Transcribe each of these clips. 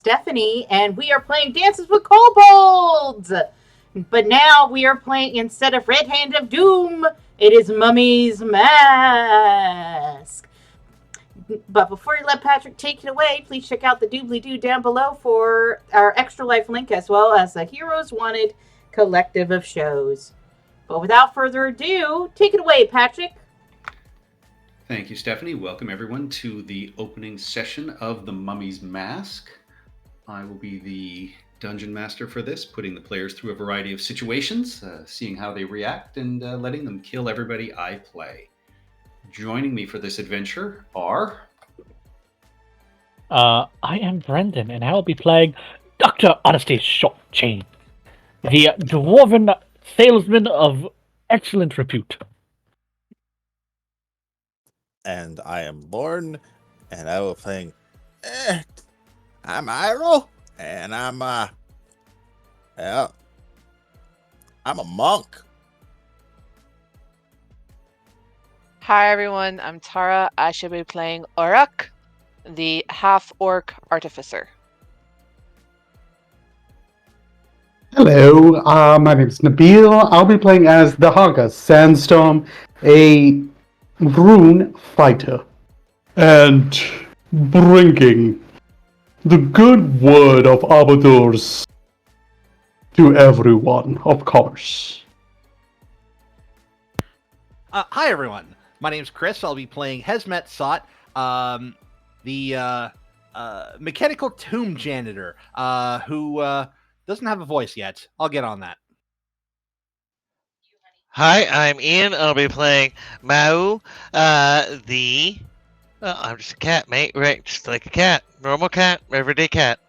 Stephanie, and we are playing Dances with Kobolds. But now we are playing, instead of Red Hand of Doom, it is Mummy's Mask. But before you let Patrick take it away, please check out the doobly doo down below for our Extra Life link, as well as the Heroes Wanted collective of shows. But without further ado, take it away, Patrick. Thank you, Stephanie. Welcome everyone to the opening session of The Mummy's Mask. I will be the dungeon master for this, putting the players through a variety of situations, seeing how they react, and letting them kill everybody I play. Joining me for this adventure are... I am Brendan, and I will be playing Dr. Honesty Short Chain, the dwarven salesman of excellent repute. And I am Lorne, and I will be playing... I'm Iroh, and I'm a monk. Hi everyone, I'm Tara. I should be playing Uruk, the half-orc artificer. Hello, my name is Nabil. I'll be playing as the Haga Sandstorm, a rune fighter, and bringing the good word of Abadur's to everyone, of course. Hi everyone, my name's Chris. I'll be playing Hesmet Sot, the mechanical tomb janitor, who doesn't have a voice yet. I'll get on that. Hi, I'm Ian. I'll be playing Mau, I'm just a cat, mate. Right, just like a cat. Normal cat, everyday cat.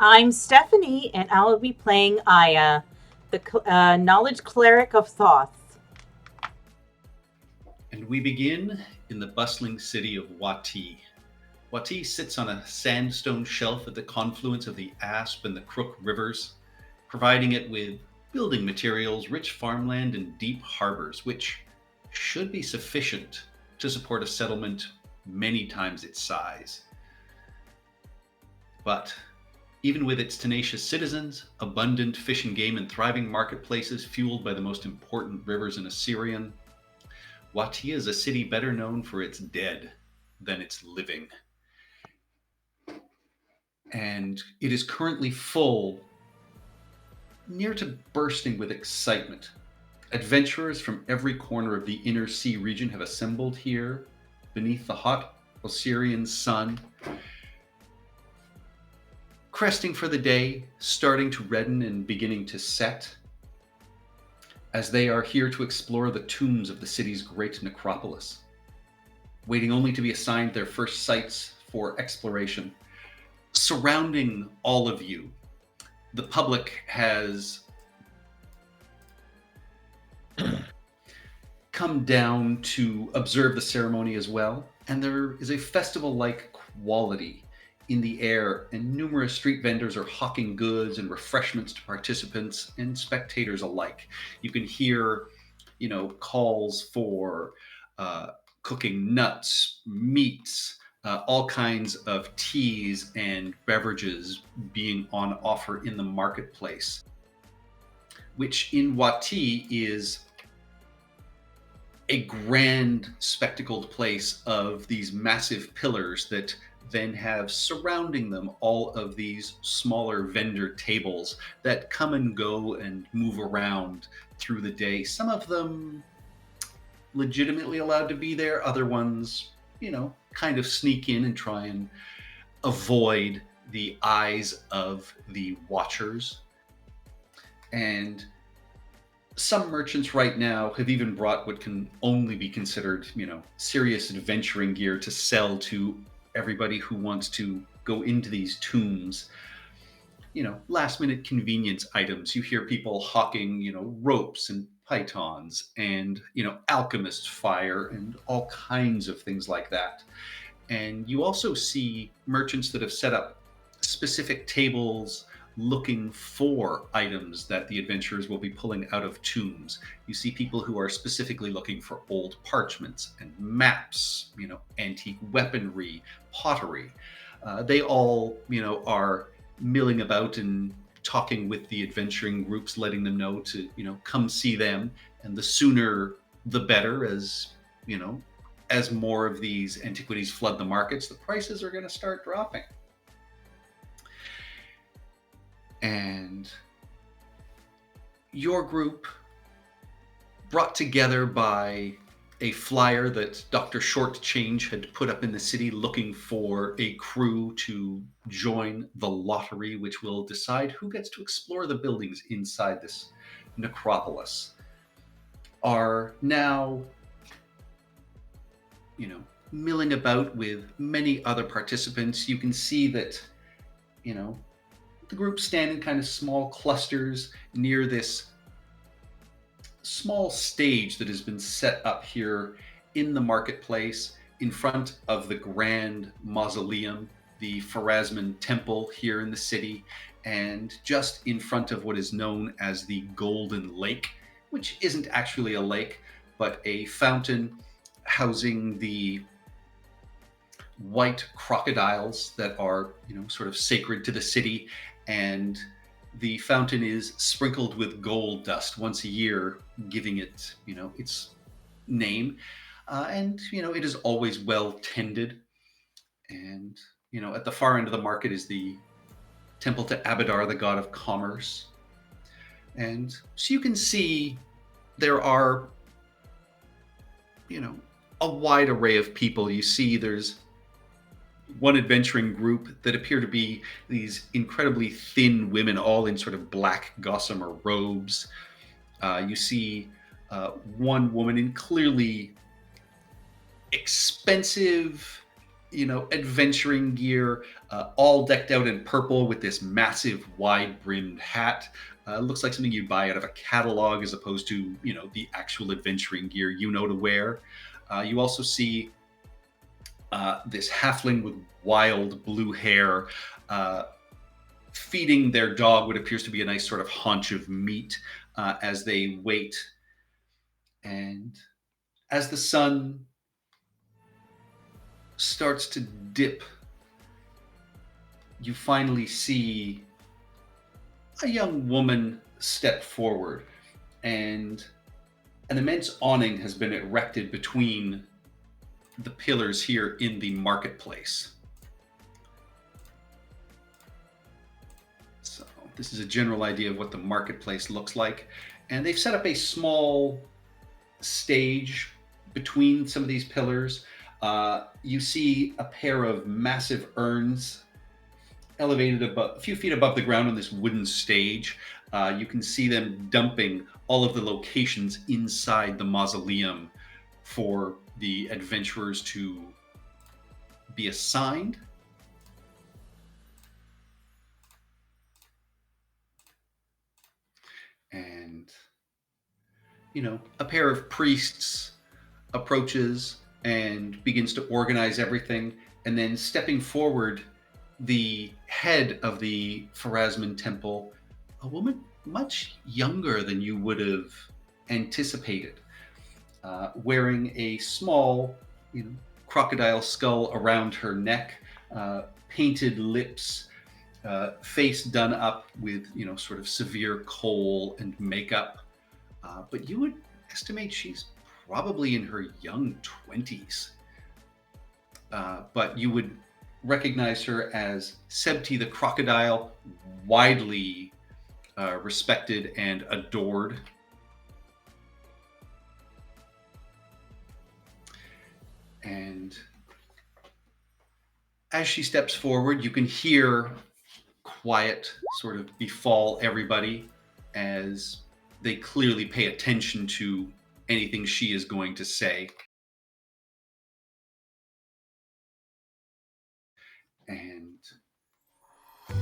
I'm Stephanie, and I will be playing Aya, the knowledge cleric of Thoth. And we begin in the bustling city of Wati. Wati sits on a sandstone shelf at the confluence of the Asp and the Crook rivers, providing it with building materials, rich farmland, and deep harbors, which should be sufficient to support a settlement many times its size. But even with its tenacious citizens, abundant fish and game, and thriving marketplaces fueled by the most important rivers in Assyrian, Wati is a city better known for its dead than its living. And it is currently full, near to bursting with excitement. Adventurers from every corner of the Inner Sea region have assembled here beneath the hot Osirian sun, cresting for the day, starting to redden and beginning to set, as they are here to explore the tombs of the city's great necropolis, waiting only to be assigned their first sites for exploration. Surrounding all of you, the public has come down to observe the ceremony as well, and there is a festival-like quality in the air, and numerous street vendors are hawking goods and refreshments to participants and spectators alike. You can hear, calls for cooking nuts, meats, all kinds of teas and beverages being on offer in the marketplace, which in Wati is a grand spectacled place of these massive pillars that then have surrounding them all of these smaller vendor tables that come and go and move around through the day. Some of them legitimately allowed to be there, other ones, kind of sneak in and try and avoid the eyes of the watchers. And some merchants right now have even brought what can only be considered, serious adventuring gear to sell to everybody who wants to go into these tombs. Last minute convenience items. You hear people hawking, ropes and pythons and, alchemist fire and all kinds of things like that. And you also see merchants that have set up specific tables looking for items that the adventurers will be pulling out of tombs. You see people who are specifically looking for old parchments and maps, antique weaponry, pottery. They all, are milling about and talking with the adventuring groups, letting them know to, come see them. And the sooner the better, as more of these antiquities flood the markets, the prices are going to start dropping. And your group, brought together by a flyer that Dr. Shortchange had put up in the city looking for a crew to join the lottery, which will decide who gets to explore the buildings inside this necropolis, are now, milling about with many other participants. You can see that, the group stand in kind of small clusters near this small stage that has been set up here in the marketplace in front of the grand mausoleum, the Pharasman Temple here in the city, and just in front of what is known as the Golden Lake, which isn't actually a lake, but a fountain housing the white crocodiles that are, sort of sacred to the city. And the fountain is sprinkled with gold dust once a year, giving it, its name. And, it is always well tended. And, at the far end of the market is the temple to Abadar, the god of commerce. And so you can see there are, a wide array of people. You see there's one adventuring group that appear to be these incredibly thin women, all in sort of black gossamer robes. You see one woman in clearly expensive, adventuring gear, all decked out in purple with this massive wide-brimmed hat. Looks like something you'd buy out of a catalog as opposed to, the actual adventuring gear to wear. You also see this halfling with wild blue hair feeding their dog what appears to be a nice sort of haunch of meat as they wait. And as the sun starts to dip, you finally see a young woman step forward, and an immense awning has been erected between the pillars here in the marketplace. So this is a general idea of what the marketplace looks like. And they've set up a small stage between some of these pillars. You see a pair of massive urns elevated a few feet above the ground on this wooden stage. You can see them dumping all of the locations inside the mausoleum for the adventurers to be assigned. And, a pair of priests approaches and begins to organize everything. And then stepping forward, the head of the Pharasman Temple, a woman much younger than you would have anticipated, wearing a small, crocodile skull around her neck, painted lips, face done up with, sort of severe kohl and makeup. But you would estimate she's probably in her young 20s. But you would recognize her as Sebti the crocodile, widely respected and adored. And as she steps forward, you can hear quiet sort of befall everybody as they clearly pay attention to anything she is going to say. And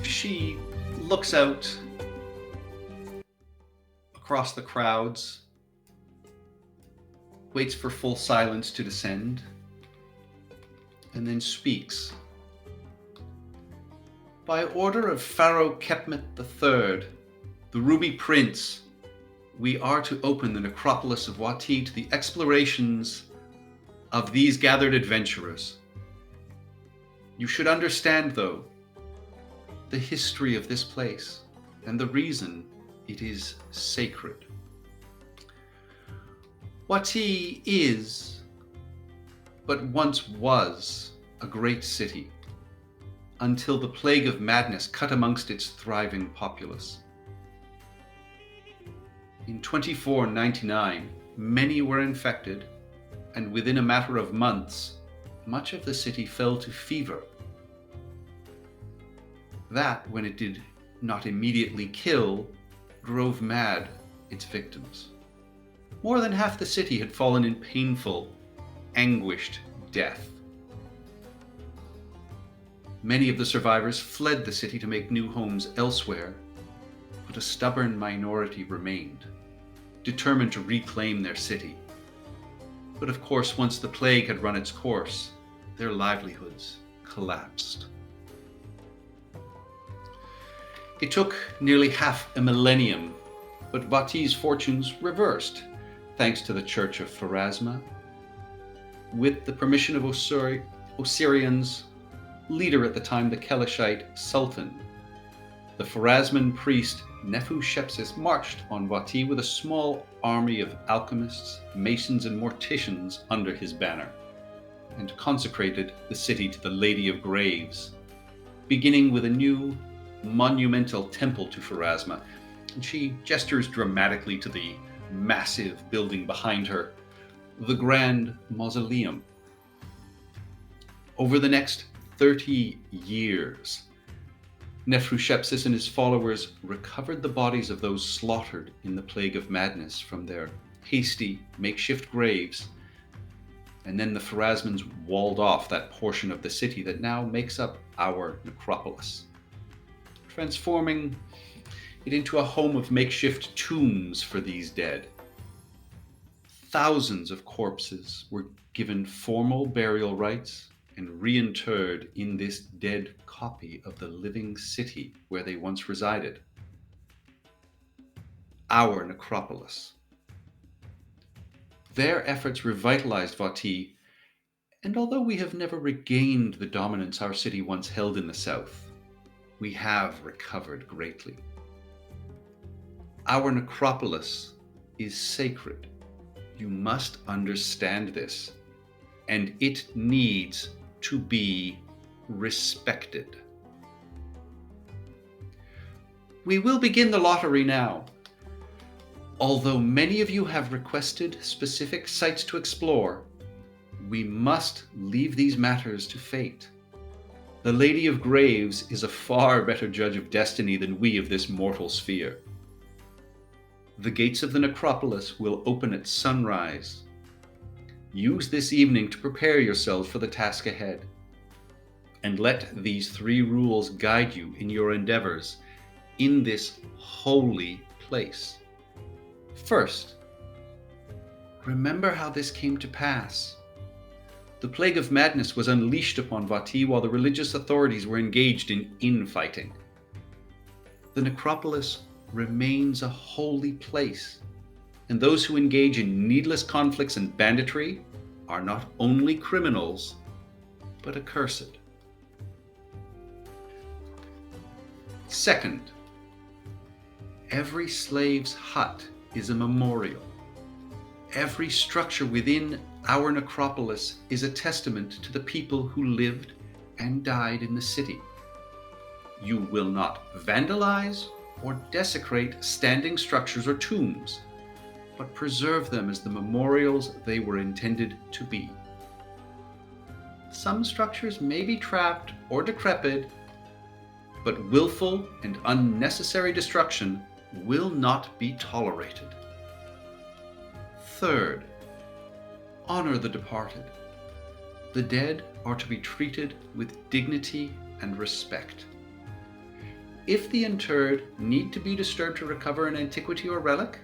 she looks out across the crowds, waits for full silence to descend, and then speaks. By order of Pharaoh Kepmet III, the Ruby Prince, we are to open the necropolis of Wati to the explorations of these gathered adventurers. You should understand, though, the history of this place and the reason it is sacred. Wati is, but once was, a great city, until the plague of madness cut amongst its thriving populace. In 2499, many were infected, and within a matter of months, much of the city fell to fever. That, when it did not immediately kill, drove mad its victims. More than half the city had fallen in painful, anguished death. Many of the survivors fled the city to make new homes elsewhere, but a stubborn minority remained, determined to reclaim their city. But of course, once the plague had run its course, their livelihoods collapsed. It took nearly half a millennium, but Wati's fortunes reversed, thanks to the Church of Pharasma. With the permission of Osirian's leader at the time, the Kelishite Sultan, the Pharasman priest Nefushepsis marched on Wati with a small army of alchemists, masons, and morticians under his banner, and consecrated the city to the Lady of Graves, beginning with a new monumental temple to Pharasma. And she gestures dramatically to the massive building behind her, the Grand Mausoleum. Over the next 30 years, Nefushepsis and his followers recovered the bodies of those slaughtered in the Plague of Madness from their hasty makeshift graves, and then the Pharasmans walled off that portion of the city that now makes up our necropolis, transforming it into a home of makeshift tombs for these dead. Thousands of corpses were given formal burial rites and reinterred in this dead copy of the living city where they once resided. Our necropolis. Their efforts revitalized Wati, and although we have never regained the dominance our city once held in the south, we have recovered greatly. Our necropolis is sacred. You must understand this, and it needs to be respected. We will begin the lottery now. Although many of you have requested specific sites to explore, we must leave these matters to fate. The Lady of Graves is a far better judge of destiny than we of this mortal sphere. The gates of the necropolis will open at sunrise. Use this evening to prepare yourselves for the task ahead, and let these 3 rules guide you in your endeavors in this holy place. First, remember how this came to pass. The Plague of Madness was unleashed upon Wati while the religious authorities were engaged in infighting. The necropolis remains a holy place, and those who engage in needless conflicts and banditry are not only criminals, but accursed. Second, every slave's hut is a memorial. Every structure within our necropolis is a testament to the people who lived and died in the city. You will not vandalize or desecrate standing structures or tombs, but preserve them as the memorials they were intended to be. Some structures may be trapped or decrepit, but willful and unnecessary destruction will not be tolerated. Third, honor the departed. The dead are to be treated with dignity and respect. If the interred need to be disturbed to recover an antiquity or relic,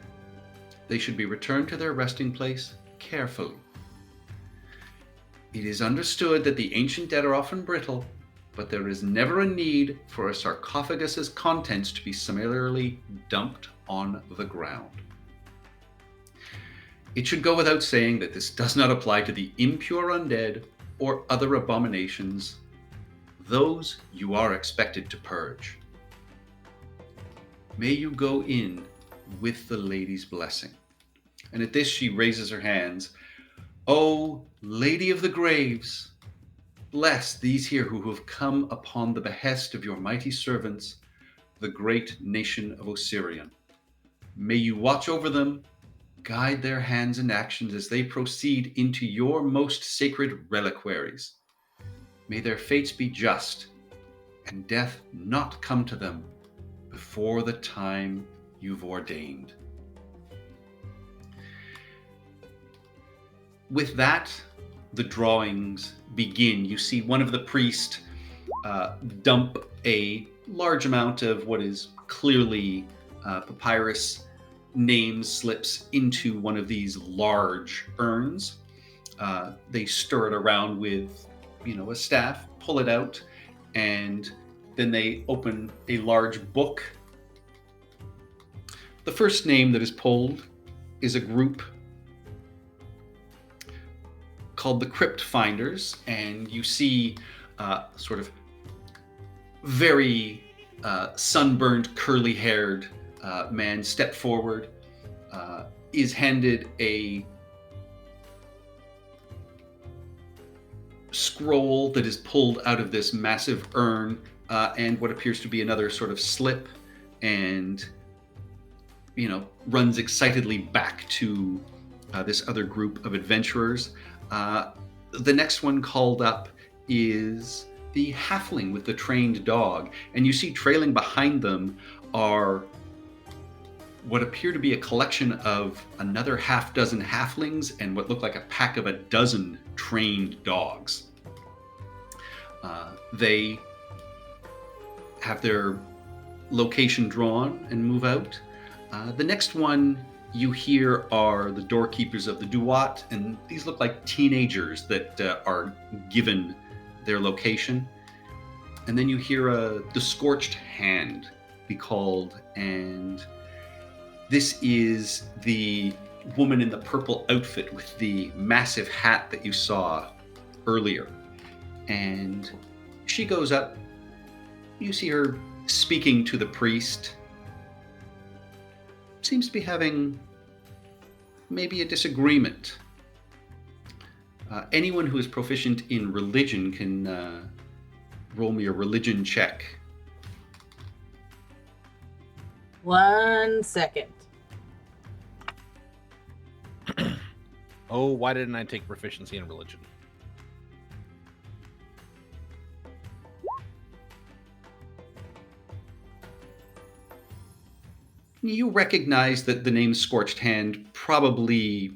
they should be returned to their resting place carefully. It is understood that the ancient dead are often brittle, but there is never a need for a sarcophagus's contents to be similarly dumped on the ground. It should go without saying that this does not apply to the impure undead or other abominations those you are expected to purge. May you go in with the lady's blessing. And at this, she raises her hands. O Lady of the Graves, bless these here who have come upon the behest of your mighty servants, the great nation of Osirian. May you watch over them, guide their hands and actions as they proceed into your most sacred reliquaries. May their fates be just, and death not come to them before the time you've ordained. With that, the drawings begin. You see one of the priests dump a large amount of what is clearly papyrus name slips into one of these large urns. They stir it around with, a staff, pull it out, and then they open a large book. The first name that is pulled is a group called the Crypt Finders, and you see sort of very sunburned, curly-haired man step forward, is handed a scroll that is pulled out of this massive urn, and what appears to be another sort of slip, and runs excitedly back to this other group of adventurers. The next one called up is the halfling with the trained dog, and you see trailing behind them are what appear to be a collection of another half dozen halflings and what look like a pack of a dozen trained dogs. They have their location drawn and move out. The next one you hear are the doorkeepers of the Duat, and these look like teenagers that are given their location. And then you hear the Scorched Hand be called, and this is the woman in the purple outfit with the massive hat that you saw earlier. And she goes up. You see her speaking to the priest. Seems to be having maybe a disagreement. Anyone who is proficient in religion can roll me a religion check. 1 second. Oh, why didn't I take proficiency in religion? You recognize that the name Scorched Hand probably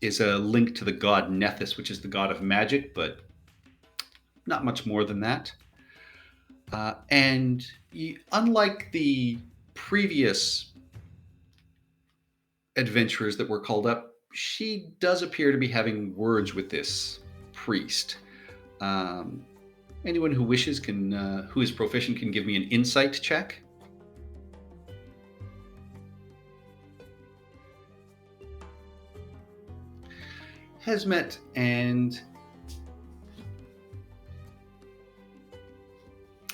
is a link to the god Nethys, which is the god of magic, but not much more than that. Unlike the previous adventurers that were called up, she does appear to be having words with this priest. Anyone who wishes who is proficient can give me an insight check. Hesmet and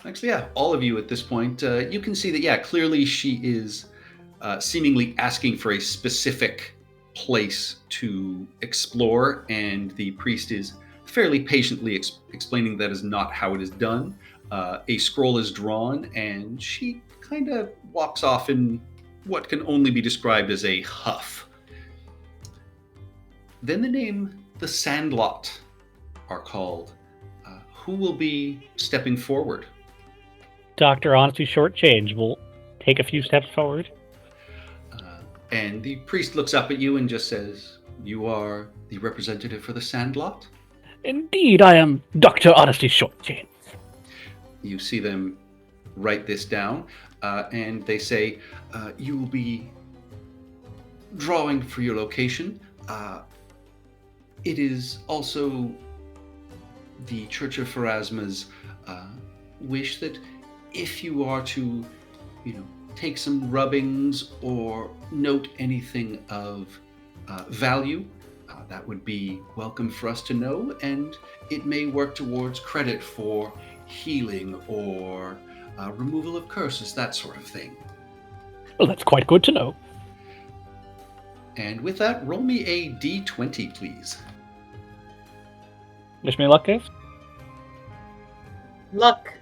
actually, all of you at this point, you can see that, clearly she is seemingly asking for a specific place to explore, and the priest is fairly patiently explaining that is not how it is done. A scroll is drawn, and she kind of walks off in what can only be described as a huff. Then the name the Sandlot are called. Who will be stepping forward? Dr. Honesty Shortchange will take a few steps forward. And the priest looks up at you and just says, "You are the representative for the Sandlot?" Indeed, I am Dr. Honesty Shortchange. You see them write this down, and they say, "You will be drawing for your location. It is also the Church of Pharasma's wish that if you are to, take some rubbings or note anything of value, that would be welcome for us to know, and it may work towards credit for healing or removal of curses, that sort of thing. Well, that's quite good to know. And with that, roll me a d20, please. Wish me luck, guys. Luck.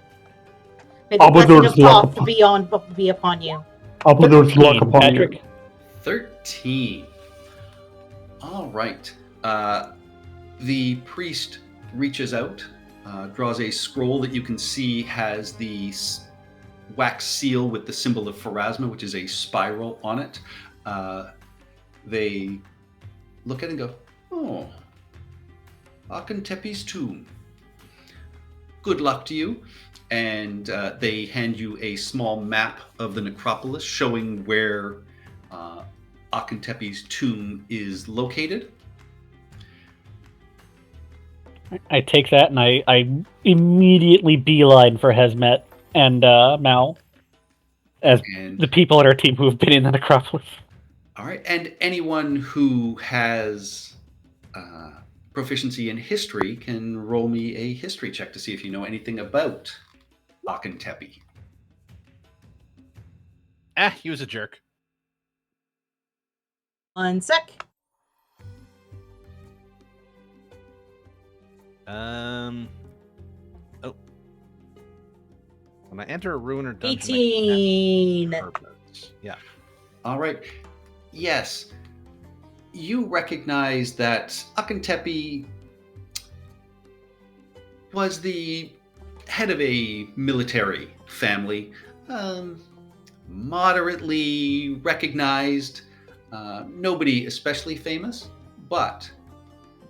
May the blessing Abadur's of luck Thoth be upon you. Abadur's luck 13, upon Patrick. you. 13. All right. The priest reaches out, draws a scroll that you can see has the wax seal with the symbol of Pharasma, which is a spiral on it. They look at it and go, "Oh, Akentepe's tomb. Good luck to you." And they hand you a small map of the necropolis showing where Akentepe's tomb is located. I take that and I immediately beeline for Hesmet and Mal as And the people on our team who have been in the necropolis. all right, and anyone who has proficiency in history can roll me a history check to see if you know anything about Akentepe. He was a jerk. 1 sec. Oh. When I enter a ruin or dungeon, 18. purpose. Yeah. All right. Yes. You recognize that Akentepe was the head of a military family, moderately recognized, nobody especially famous, but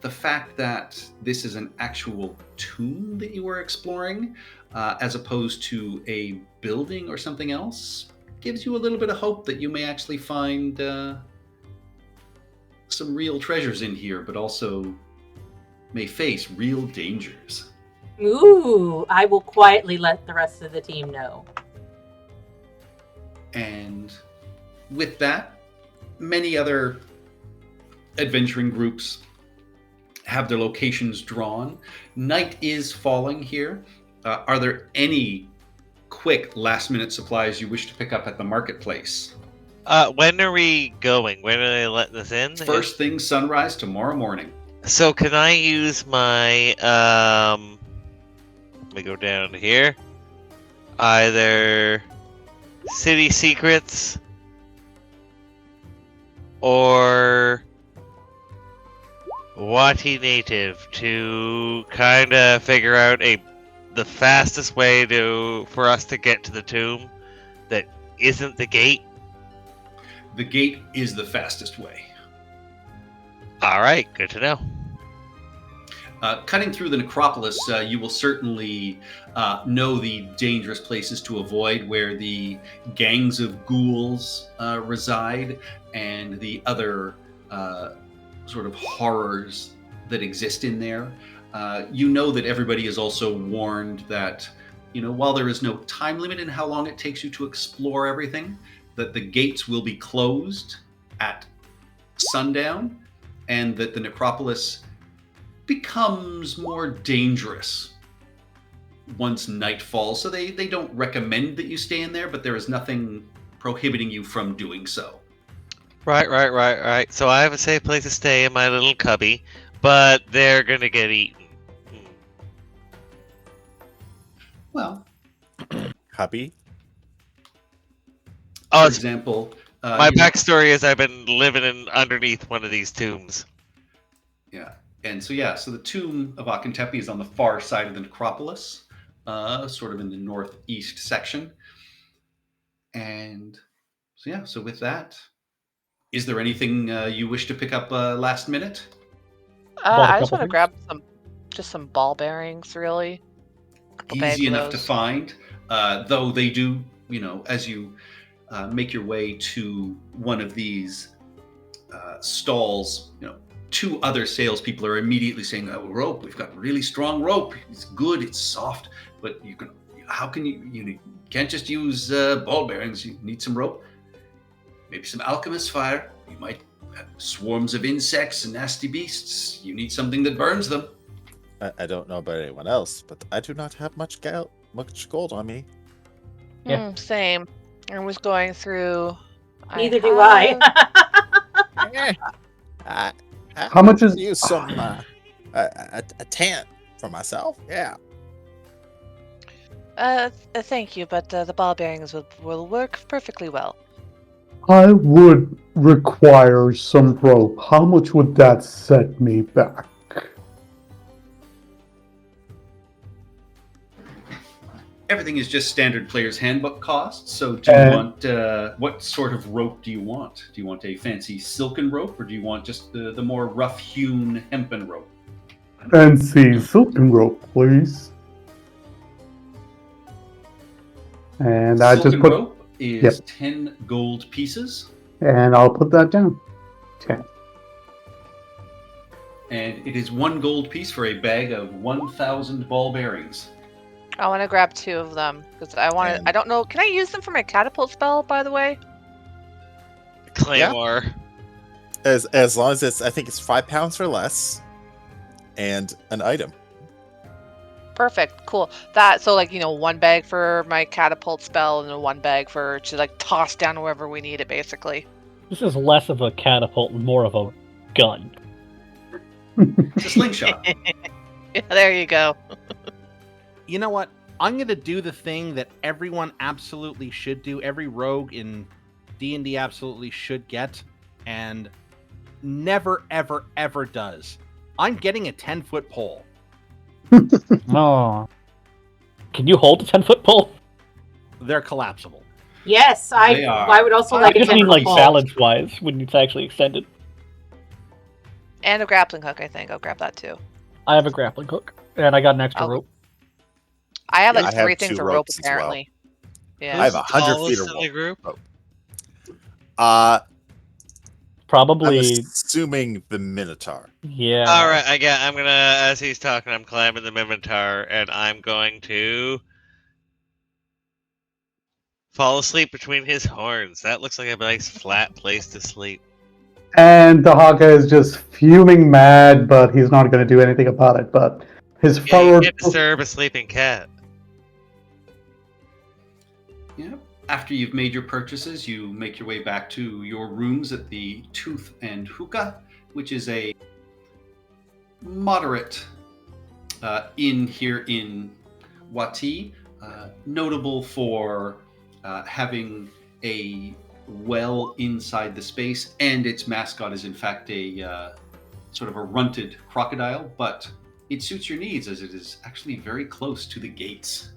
the fact that this is an actual tomb that you were exploring, as opposed to a building or something else, gives you a little bit of hope that you may actually find some real treasures in here, but also may face real dangers. Ooh, I will quietly let the rest of the team know. And with that, many other adventuring groups have their locations drawn. Night is falling here. Are there any quick last-minute supplies you wish to pick up at the marketplace? When are we going? When are they letting us in? First thing sunrise tomorrow morning. So can I use my let me go down to here. Either City Secrets or Wati Native to kind of figure out the fastest way for us to get to the tomb that isn't the gate. The gate is the fastest way. All right, good to know. Cutting through the necropolis, you will certainly know the dangerous places to avoid, where the gangs of ghouls reside and the other sort of horrors that exist in there. You know that everybody is also warned that, while there is no time limit in how long it takes you to explore everything, that the gates will be closed at sundown, and that the necropolis becomes more dangerous once night falls. So they don't recommend that you stay in there, but there is nothing prohibiting you from doing so. Right. So I have a safe place to stay in my little cubby, but they're gonna get eaten. Well, Cubby? Oh, for example, my backstory is I've been living underneath one of these tombs. Yeah. And so the tomb of Akentepe is on the far side of the necropolis, sort of in the northeast section. And so with that, is there anything you wish to pick up last minute? I just want to grab some ball bearings, really. Easy enough to find, though they do, as you make your way to one of these stalls, two other salespeople are immediately saying, "Oh, rope! We've got really strong rope. It's good. It's soft, but how can you can't just use ball bearings. You need some rope, maybe some alchemist fire. You might swarms of insects and nasty beasts. You need something that burns them. I don't know about anyone else, but I do not have much gold on me. Yeah. Same. I was going through. Neither do I. How much is- use some a tent for myself? Yeah. Thank you, but the ball bearings will work perfectly well. I would require some rope. How much would that set me back? Everything is just standard player's handbook costs. So do you want, what sort of rope do you want? Do you want a fancy silken rope, or do you want just the more rough-hewn hempen rope? Fancy silken rope, please. And I just Silken put, rope is 10 gold pieces. and I'll put that down. 10. And it is 1 gold piece for a bag of 1,000 ball bearings. I want to grab 2 of them because I want to. And- I don't know. Can I use them for my catapult spell? By the way. Claymore. As long as it's, I think it's 5 pounds or less, and an item. Perfect. Cool. That so like 1 bag for my catapult spell and then 1 bag for to like toss down wherever we need it. Basically. This is less of a catapult and more of a gun. It's a slingshot. Yeah, there you go. You know what? I'm going to do the thing that everyone absolutely should do. Every rogue in D&D absolutely should get, and never, ever, ever does. I'm getting a 10-foot pole. Oh. Can you hold a 10-foot pole? They're collapsible. Yes, They are. I would also I like a just mean 10 like pole. balance-wise when it's actually extended. And a grappling hook. I think I'll grab that too. I have a grappling hook, and I got an extra Oh. rope. I have like I have 3 things 2 of rope ropes as well. apparently. Yeah. I have Who's 100 feet tallest of in the rope. group? I'm Probably, assuming the Minotaur. yeah. All right, I'm gonna, as he's talking, I'm climbing the Minotaur, and I'm going to fall asleep between his horns. That looks like a nice flat place to sleep. And the Haka is just fuming mad, but he's not going to do anything about it. But his Yeah, you forward. can't disturb a sleeping cat. Yeah. After you've made your purchases, you make your way back to your rooms at the Tooth and Hookah, which is a moderate inn here in Wati, notable for having a well inside the space, and its mascot is in fact a sort of a runted crocodile, but it suits your needs as it is actually very close to the gates.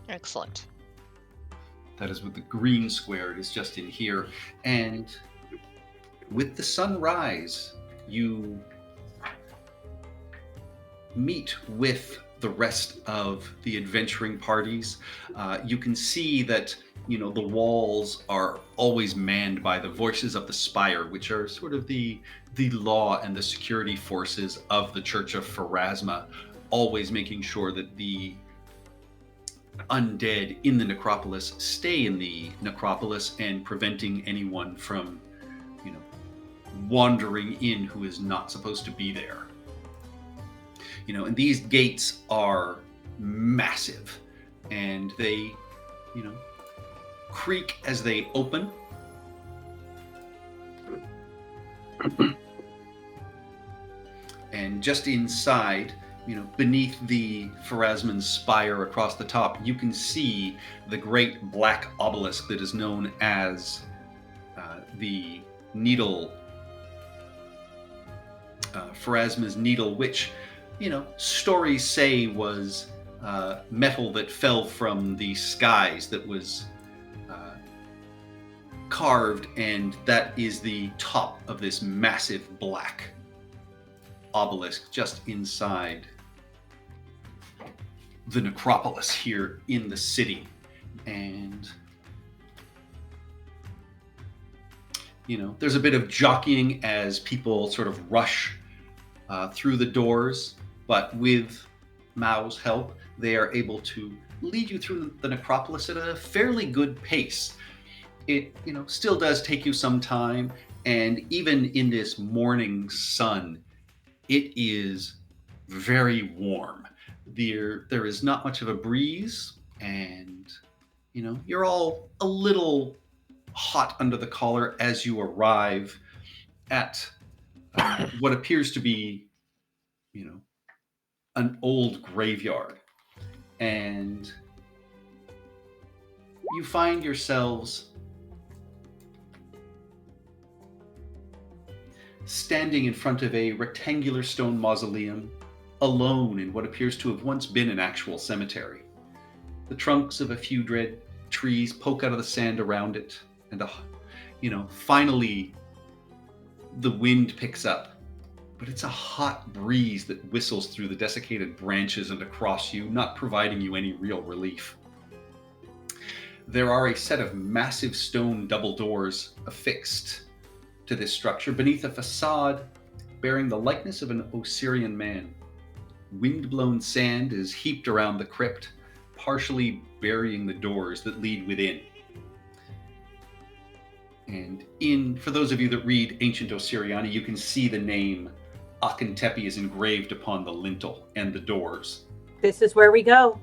Excellent. That is with the green square. It is just in here. And with the sunrise, you meet with the rest of the adventuring parties. You can see that, the walls are always manned by the voices of the spire, which are sort of the law and the security forces of the Church of Pharasma, always making sure that the undead in the necropolis stay in the necropolis and preventing anyone from, wandering in who is not supposed to be there. And these gates are massive, and they, creak as they open. And just inside, beneath the Pharasman spire across the top, you can see the great black obelisk that is known as the Needle, Pharasma's Needle, which, stories say was metal that fell from the skies that was carved, and that is the top of this massive black obelisk just inside the necropolis here in the city. And there's a bit of jockeying as people sort of rush through the doors, but with Mao's help, they are able to lead you through the necropolis at a fairly good pace. It, still does take you some time, and even in this morning sun, it is very warm. There is not much of a breeze, and you're all a little hot under the collar as you arrive at what appears to be, an old graveyard. And you find yourselves standing in front of a rectangular stone mausoleum, alone in what appears to have once been an actual cemetery. The trunks of a few dead trees poke out of the sand around it, and finally the wind picks up. But it's a hot breeze that whistles through the desiccated branches and across you, not providing you any real relief. There are a set of massive stone double doors affixed to this structure beneath a facade bearing the likeness of an Osirian man. Wind-blown sand is heaped around the crypt, partially burying the doors that lead within. And for those of you that read Ancient Osiriani, you can see the name Akentepi is engraved upon the lintel and the doors. This is where we go.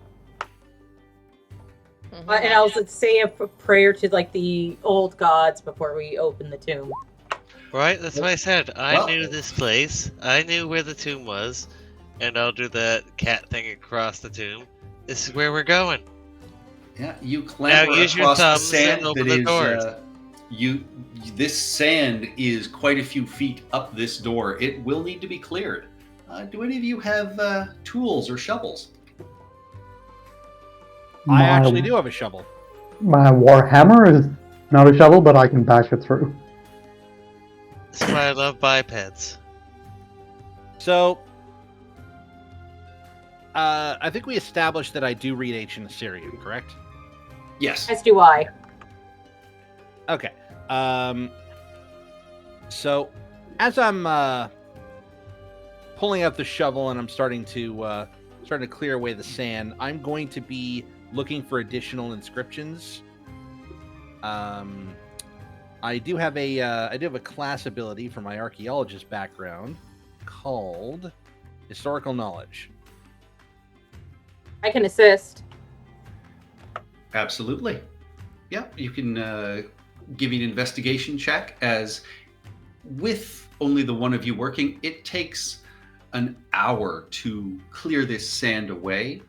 Mhm. And I'll say a prayer to the old gods before we open the tomb. Right, that's what I said. I Well- knew this place. I knew where the tomb was, and I'll do that cat thing across the tomb. This is where we're going. Yeah, you clamber use your across the thumbs sand and open that the is. doors. This sand is quite a few feet up this door. It will need to be cleared. Do any of you have tools or shovels? I actually do have a shovel. My warhammer is not a shovel, but I can bash it through. That's why I love bipeds. So, I think we established that I do read Ancient Assyrian, correct? Yes. As do I. Okay. So, as I'm pulling out the shovel and I'm starting to clear away the sand, I'm going to be looking for additional inscriptions. I do have a class ability from my archaeologist background called Historical Knowledge. I can assist. Absolutely. Yeah, you can give me an investigation check, as with only the one of you working, it takes an hour to clear this sand away.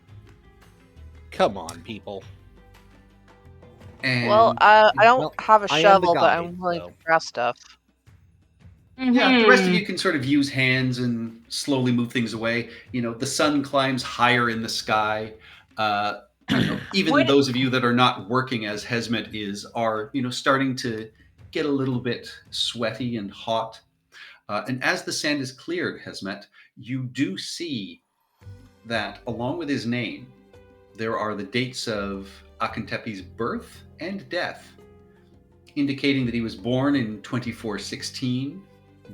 Come on, people. And Well, I don't well, have a I am the shovel, but guide, I'm willing so. to grab stuff. yeah, the rest of Mhm. you can sort of use hands and slowly move things away. The sun climbs higher in the sky. Even Would- those of you that are not working as Hesmet is are, starting to get a little bit sweaty and hot. And as the sand is cleared, Hesmet, you do see that along with his name, there are the dates of Akentepi's birth and death, indicating that he was born in 2416,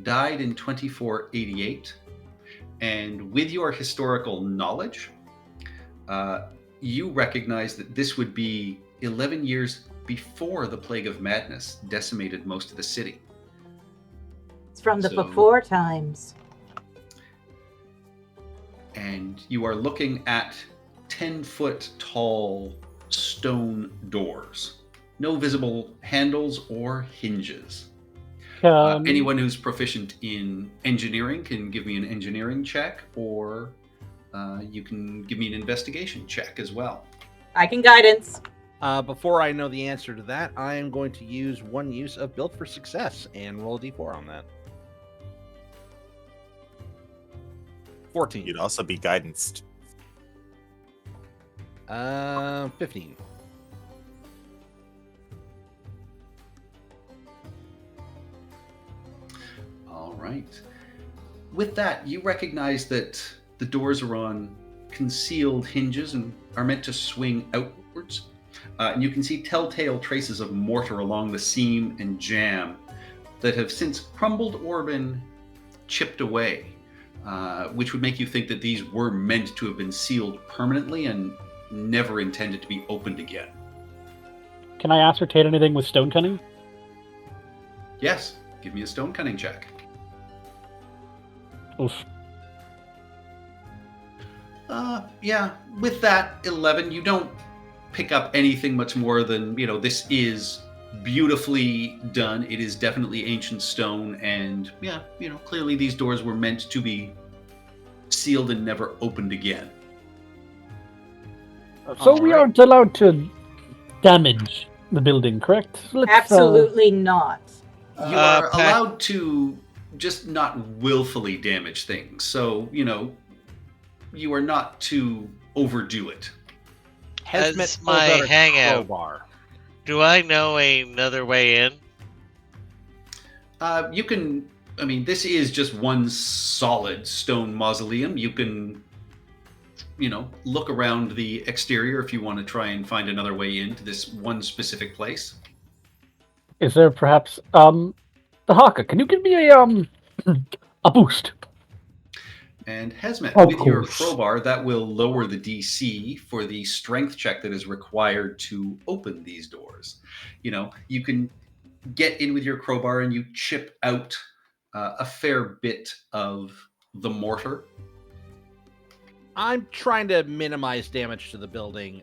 died in 2488, and with your historical knowledge, you recognize that this would be 11 years before the Plague of Madness decimated most of the city. It's from the So- before times. And you are looking at 10-foot tall stone doors. No visible handles or hinges. Anyone who's proficient in engineering can give me an engineering check, or you can give me an investigation check as well. I can guidance. Before I know the answer to that, I am going to use one use of Built for Success and roll a d4 on that. 14. You'd also be guidanced. 15. All right. With that, you recognize that the doors are on concealed hinges and are meant to swing outwards. And you can see telltale traces of mortar along the seam and jamb that have since crumbled or been chipped away. which would make you think that these were meant to have been sealed permanently and never intended to be opened again. Can I ascertain anything with stone cunning? Yes, give me a stone cunning check. Oof. Yeah, with that 11, you don't pick up anything much more than, this is beautifully done. It is definitely ancient stone, and yeah, clearly these doors were meant to be sealed and never opened again. So we aren't allowed to damage the building, correct? Absolutely not. You are allowed to just not willfully damage things. So, you are not to overdo it. As Hesmet my pulls out a hangout. crowbar. Do I know another way in? You can, this is just one solid stone mausoleum. You can, look around the exterior if you want to try and find another way into this one specific place. Is there perhaps, the Haka, can you give me a boost? And Hesmet, Of with your course. crowbar, that will lower the DC for the strength check that is required to open these doors. You can get in with your crowbar and you chip out a fair bit of the mortar. I'm trying to minimize damage to the building.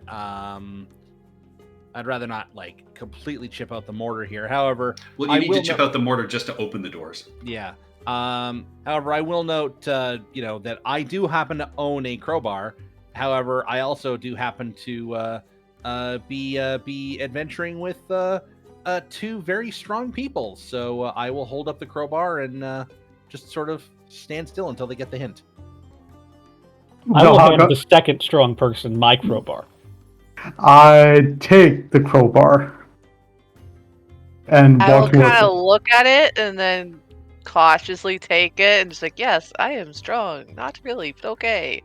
I'd rather not completely chip out the mortar here. However, Well, you need to chip out the mortar just to open the doors. Yeah. However, I will note, that I do happen to own a crowbar. However, I also do happen to be adventuring with two very strong people. So I will hold up the crowbar and just sort of stand still until they get the hint. I will hand Haka, the second strong person my crowbar. I take the crowbar and I will walk towards kind of it. look at it and then cautiously take it and just yes, I am strong. Not really, but okay.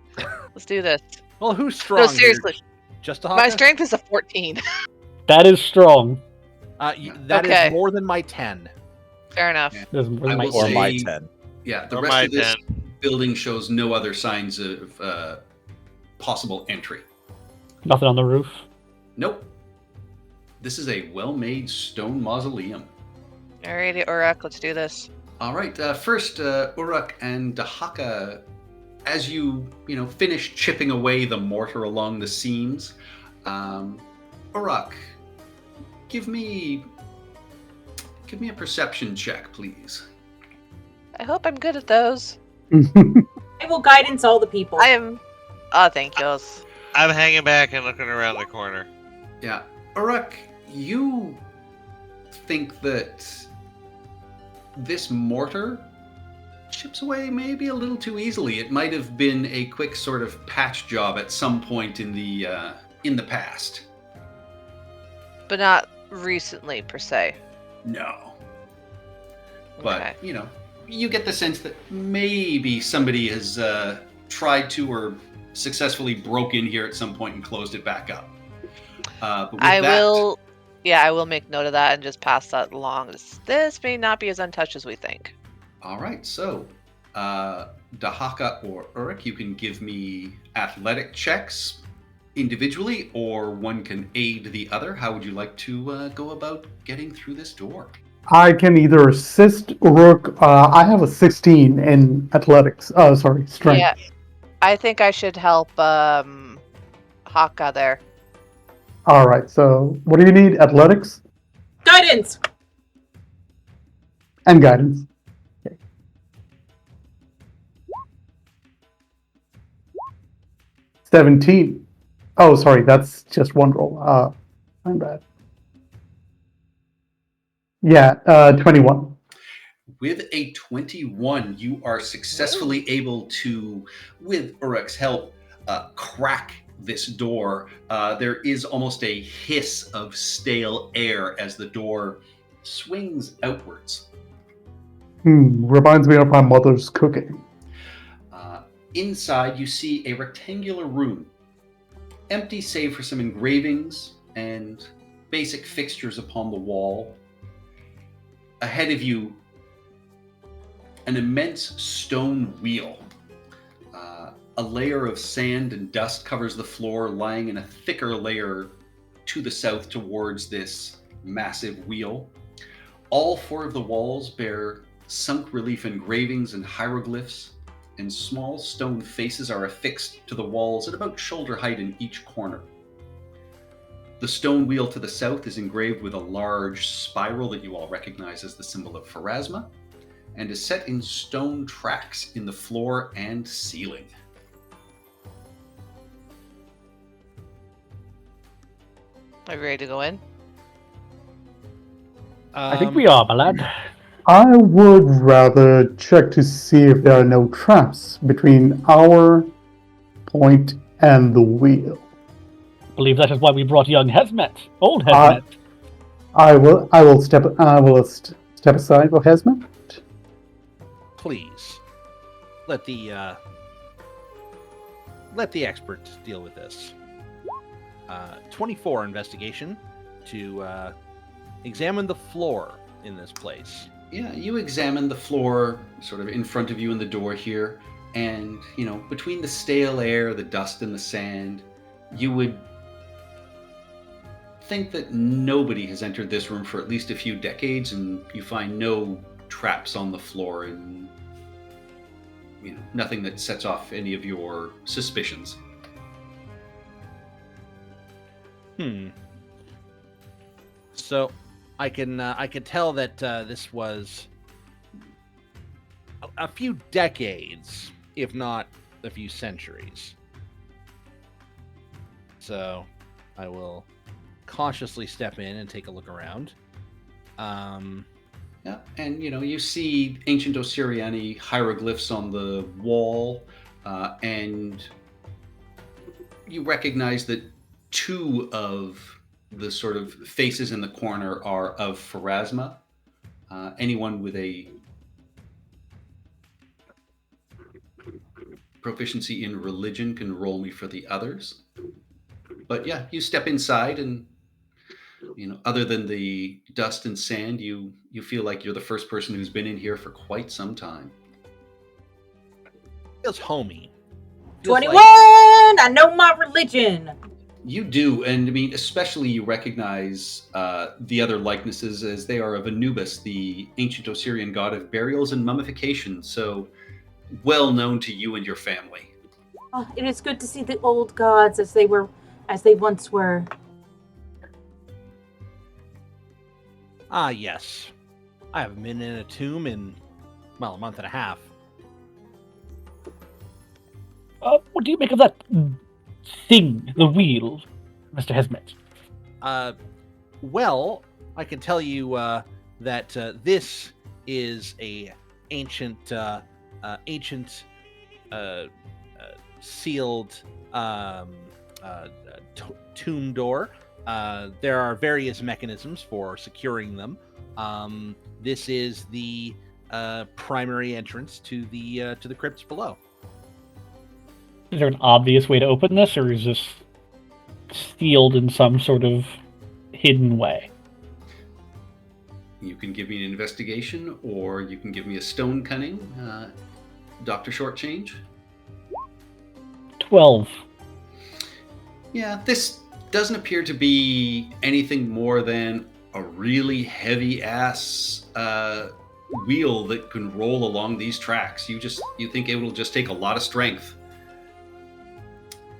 Let's do this. Well, who's strong? No, seriously. Here? Just a My Haka? strength is a 14. That is strong. That Okay. is more than my 10. Fair enough. Yeah. That is more I than my will Or say- my 10. Yeah, the Or rest my of this 10. building shows no other signs of possible entry. Nothing on the roof. Nope. This is a well-made stone mausoleum. Alrighty, Uruk, let's do this. All right. First, Uruk and Dahaka, as you finish chipping away the mortar along the seams, Uruk, give me a perception check, please. I hope I'm good at those. I will guidance all the people. I am. Oh, thank you. I'm hanging back and looking around the corner. Yeah, Uruk, you think that this mortar chips away maybe a little too easily. It might have been a quick sort of patch job at some point in the past. But not recently, per se. No. But, Okay. you get the sense that maybe somebody has tried to or successfully broke in here at some point and closed it back up. But with I that, will. Yeah, I will make note of that and just pass that along. This may not be as untouched as we think. All right, so Dahaka or Uruk, you can give me athletic checks individually, or one can aid the other. How would you like to go about getting through this door? I can either assist Uruk. I have a 16 in athletics. Strength. Yeah, I think I should help Haka there. All right. So, what do you need? Athletics Guidance! and guidance. Okay. 17. Oh, sorry. That's just one roll. I'm bad. Yeah, 21. With a 21, you are successfully able to, with Uruk's help, crack this door. There is almost a hiss of stale air as the door swings outwards. Reminds me of my mother's cooking. Inside, you see a rectangular room, empty save for some engravings and basic fixtures upon the wall. Ahead of you, an immense stone wheel A layer of sand and dust covers the floor, lying in a thicker layer to the south towards this massive wheel. All 4 of the walls bear sunk relief engravings and hieroglyphs, and small stone faces are affixed to the walls at about shoulder height in each corner. The stone wheel to the south is engraved with a large spiral that you all recognize as the symbol of Pharasma, and is set in stone tracks in the floor and ceiling. Are you ready to go in? I think we are, my lad. I would rather check to see if there are no traps between our point and the wheel. I believe that is why we brought young Hesmet. Old Hesmet. I will step aside for Hesmet. Please, let the experts deal with this. 24 investigation to examine the floor in this place. Yeah, you examine the floor sort of in front of you in the door here, and, between the stale air, the dust, and the sand, you would think that nobody has entered this room for at least a few decades, and you find no traps on the floor and, nothing that sets off any of your suspicions. So, I can tell that this was a few decades, if not a few centuries. So, I will cautiously step in and take a look around. Yeah, and you see ancient Osiriani hieroglyphs on the wall, and you recognize that 2 of the sort of faces in the corner are of Pharasma. Anyone with a proficiency in religion can roll me for the others. But yeah, you step inside and, other than the dust and sand, you feel like you're the first person who's been in here for quite some time. Feels homey. 21! I know my religion! You do, and especially you recognize the other likenesses, as they are of Anubis, the ancient Osirian god of burials and mummification, so well known to you and your family. Oh, it is good to see the old gods as they once were. Ah, yes. I haven't been in a tomb in, a month and a half. What do you make of that thing, the wheel, Mr. Hesmet? Well, I can tell you that this is a ancient sealed tomb door. There are various mechanisms for securing them. This is the primary entrance to the crypts below. Is there an obvious way to open this, or is this sealed in some sort of hidden way? You can give me an investigation, or you can give me a stone cunning, Dr. Shortchange. 12. Yeah, this doesn't appear to be anything more than a really heavy-ass wheel that can roll along these tracks. You think it will just take a lot of strength.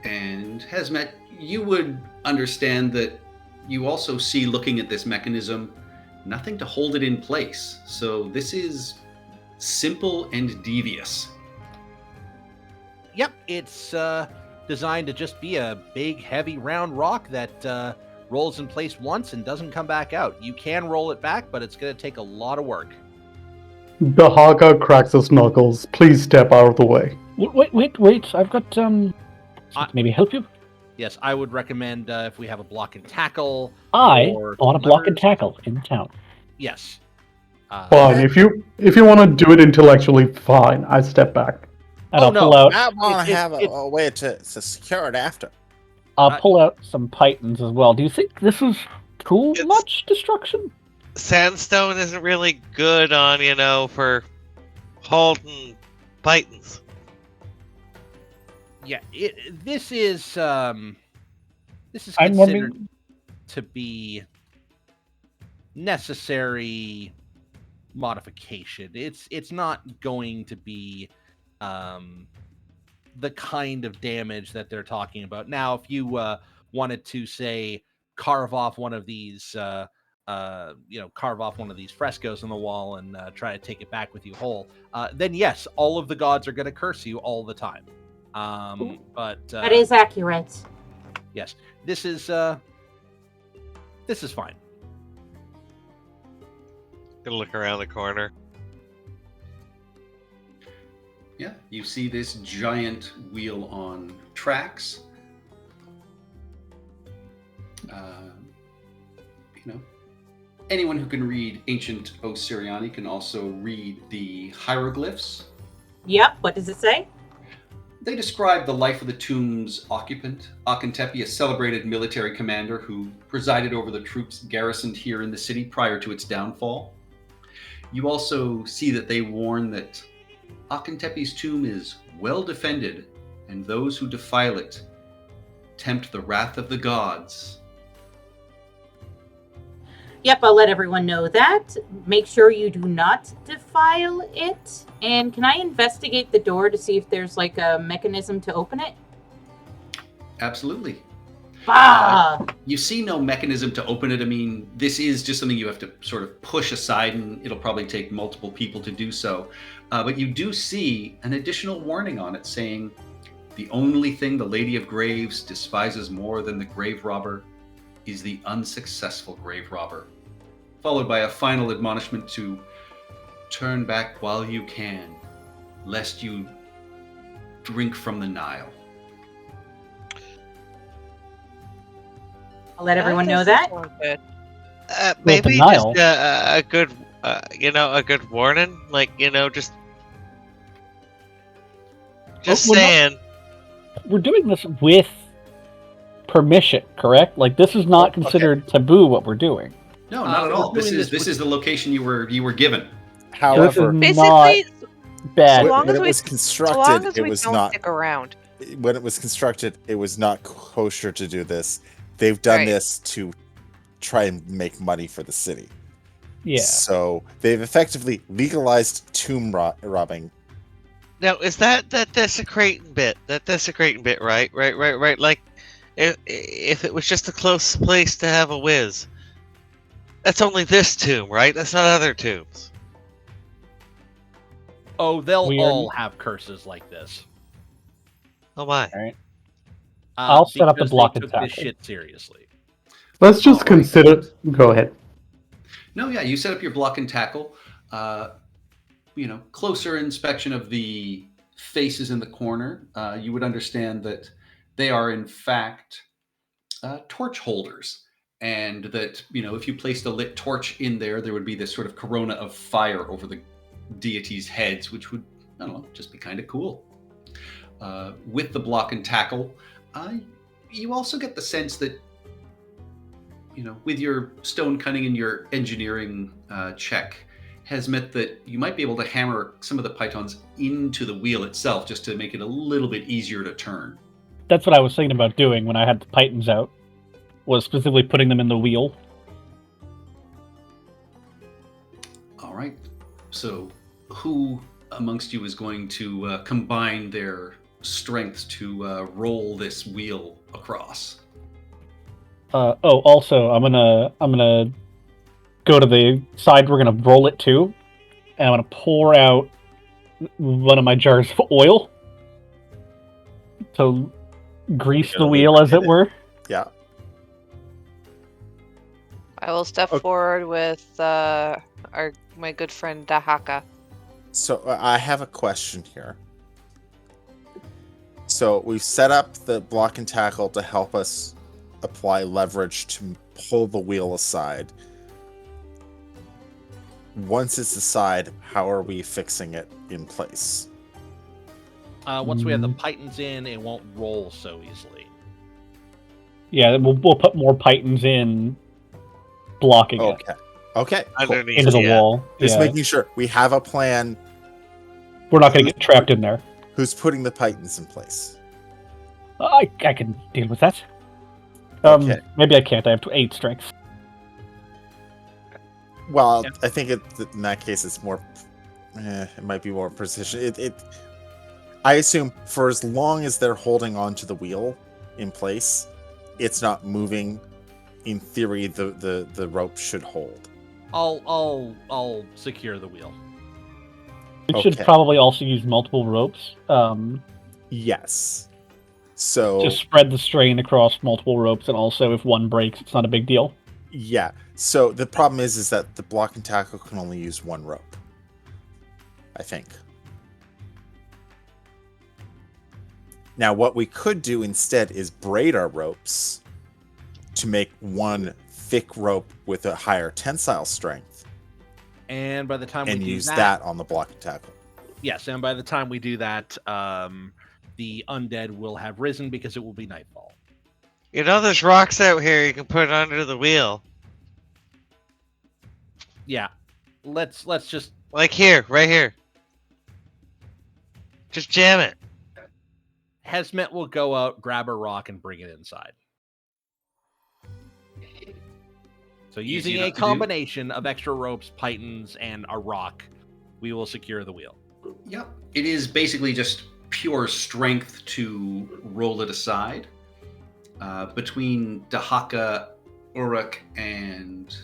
And Hesmet, you would understand that you also see, looking at this mechanism, nothing to hold it in place. So this is simple and devious. Yep, it's designed to just be a big, heavy, round rock that rolls in place once and doesn't come back out. You can roll it back, but it's going to take a lot of work. The Haga cracks his knuckles. Please step out of the way. Wait. I've got, maybe help you? Yes, I would recommend if we have a block and tackle. I or want a block and levers. tackle in town. Yes. Fine. If you want to do it intellectually, fine. I step back. And Oh, I'll no. pull out. I want It- to have it- a way to secure it after. I'll pull out some pythons as well. Do you think this is too It's- much destruction? Sandstone isn't really good on, for holding pythons. Yeah, this is I'm considered wondering. to be necessary modification. It's not going to be the kind of damage that they're talking about. Now, if you wanted to say carve off one of these carve off one of these frescoes on the wall and try to take it back with you whole, then yes, all of the gods are going to curse you all the time. But That is accurate. yes, this is fine. Gonna look around the corner. Yeah, you see this giant wheel on tracks. Anyone who can read ancient Osiriani can also read the hieroglyphs. Yep, what does it say? They describe the life of the tomb's occupant, Akentepi, a celebrated military commander who presided over the troops garrisoned here in the city prior to its downfall. You also see that they warn that Akentepi's tomb is well defended, and those who defile it tempt the wrath of the gods. Yep, I'll let everyone know that. Make sure you do not defile it. And can I investigate the door to see if there's like a mechanism to open it? Absolutely. Ah! You see no mechanism to open it. I mean, this is just something you have to sort of push aside, and it'll probably take multiple people to do so. But you do see an additional warning on it saying, "The only thing the Lady of Graves despises more than the grave robber is the unsuccessful grave robber," followed by a final admonishment to turn back while you can, lest you drink from the Nile. I'll let everyone know that. Good. Maybe Nile. just a good, a good warning. Like, just we're not- saying. We're doing this with permission, correct? Like this is not considered taboo. What we're doing. No, not at all. we're This doing is this this is the location you were given. However, This is Basically, bad. so long when as it we, was so long constructed, as it we was don't not. stick around. When it was constructed, it was not kosher to do this. They've done Right. this to try and make money for the city. Yeah. So they've effectively legalized tomb robbing. Now, is that desecrating bit? That desecrating bit, right? Right. Like, if it was just a close place to have a whiz, that's only this tomb, right? That's not other tombs. Oh, they'll We are- all have curses like this. Oh my! I'll set up the because block they and took this tackle. shit seriously. Let's just Alright. consider. Go ahead. No, yeah, you set up your block and tackle. Closer inspection of the faces in the corner, you would understand that they are in fact torch holders, and that if you placed a lit torch in there, there would be this sort of corona of fire over the deities' heads, which would, I don't know, just be kind of cool. With the block and tackle, you also get the sense that with your stone cutting and your engineering check, has meant that you might be able to hammer some of the pythons into the wheel itself just to make it a little bit easier to turn. That's what I was thinking about doing when I had the pythons out. Was specifically putting them in the wheel. All right. So who amongst you is going to combine their strengths to roll this wheel across? Also, I'm gonna go to the side. We're gonna roll it to, and I'm gonna pour out one of my jars of oil to grease the wheel, as it were. Yeah. I will step Okay. forward with my good friend Dahaka. So I have a question here. So we've set up the block and tackle to help us apply leverage to pull the wheel aside. Once it's aside, how are we fixing it in place? Once we have the pythons in, it won't roll so easily. Yeah, we'll put more pythons in, blocking it Okay. Cool. Underneath into the yeah. wall. Just Yeah. making sure we have a plan. We're not gonna get trapped in there. Who's putting the pythons in place? I can deal with that. Okay. Maybe I can't. I have 8 strength. Well, Yeah. I think in that case, it's more. It might be more precision. I assume for as long as they're holding on to the wheel in place, it's not moving. In theory, the rope should hold. I'll secure the wheel. We should Okay. probably also use multiple ropes. Yes. So To spread the strain across multiple ropes, and also if one breaks, it's not a big deal. yeah. So the problem is that the block and tackle can only use one rope. I think. Now, what we could do instead is braid our ropes to make one thick rope with a higher tensile strength, And by the time and we do use that on the block and tackle. yes, and by the time we do that, the undead will have risen because it will be nightfall. You know, there's rocks out here you can put under the wheel. Yeah, let's just Like here, right here. Just jam it. Hesmet will go out, grab a rock, and bring it inside. So Easy using a enough to do. combination of extra ropes, pythons, and a rock, we will secure the wheel. Yep. It is basically just pure strength to roll it aside. Between Dahaka, Uruk, and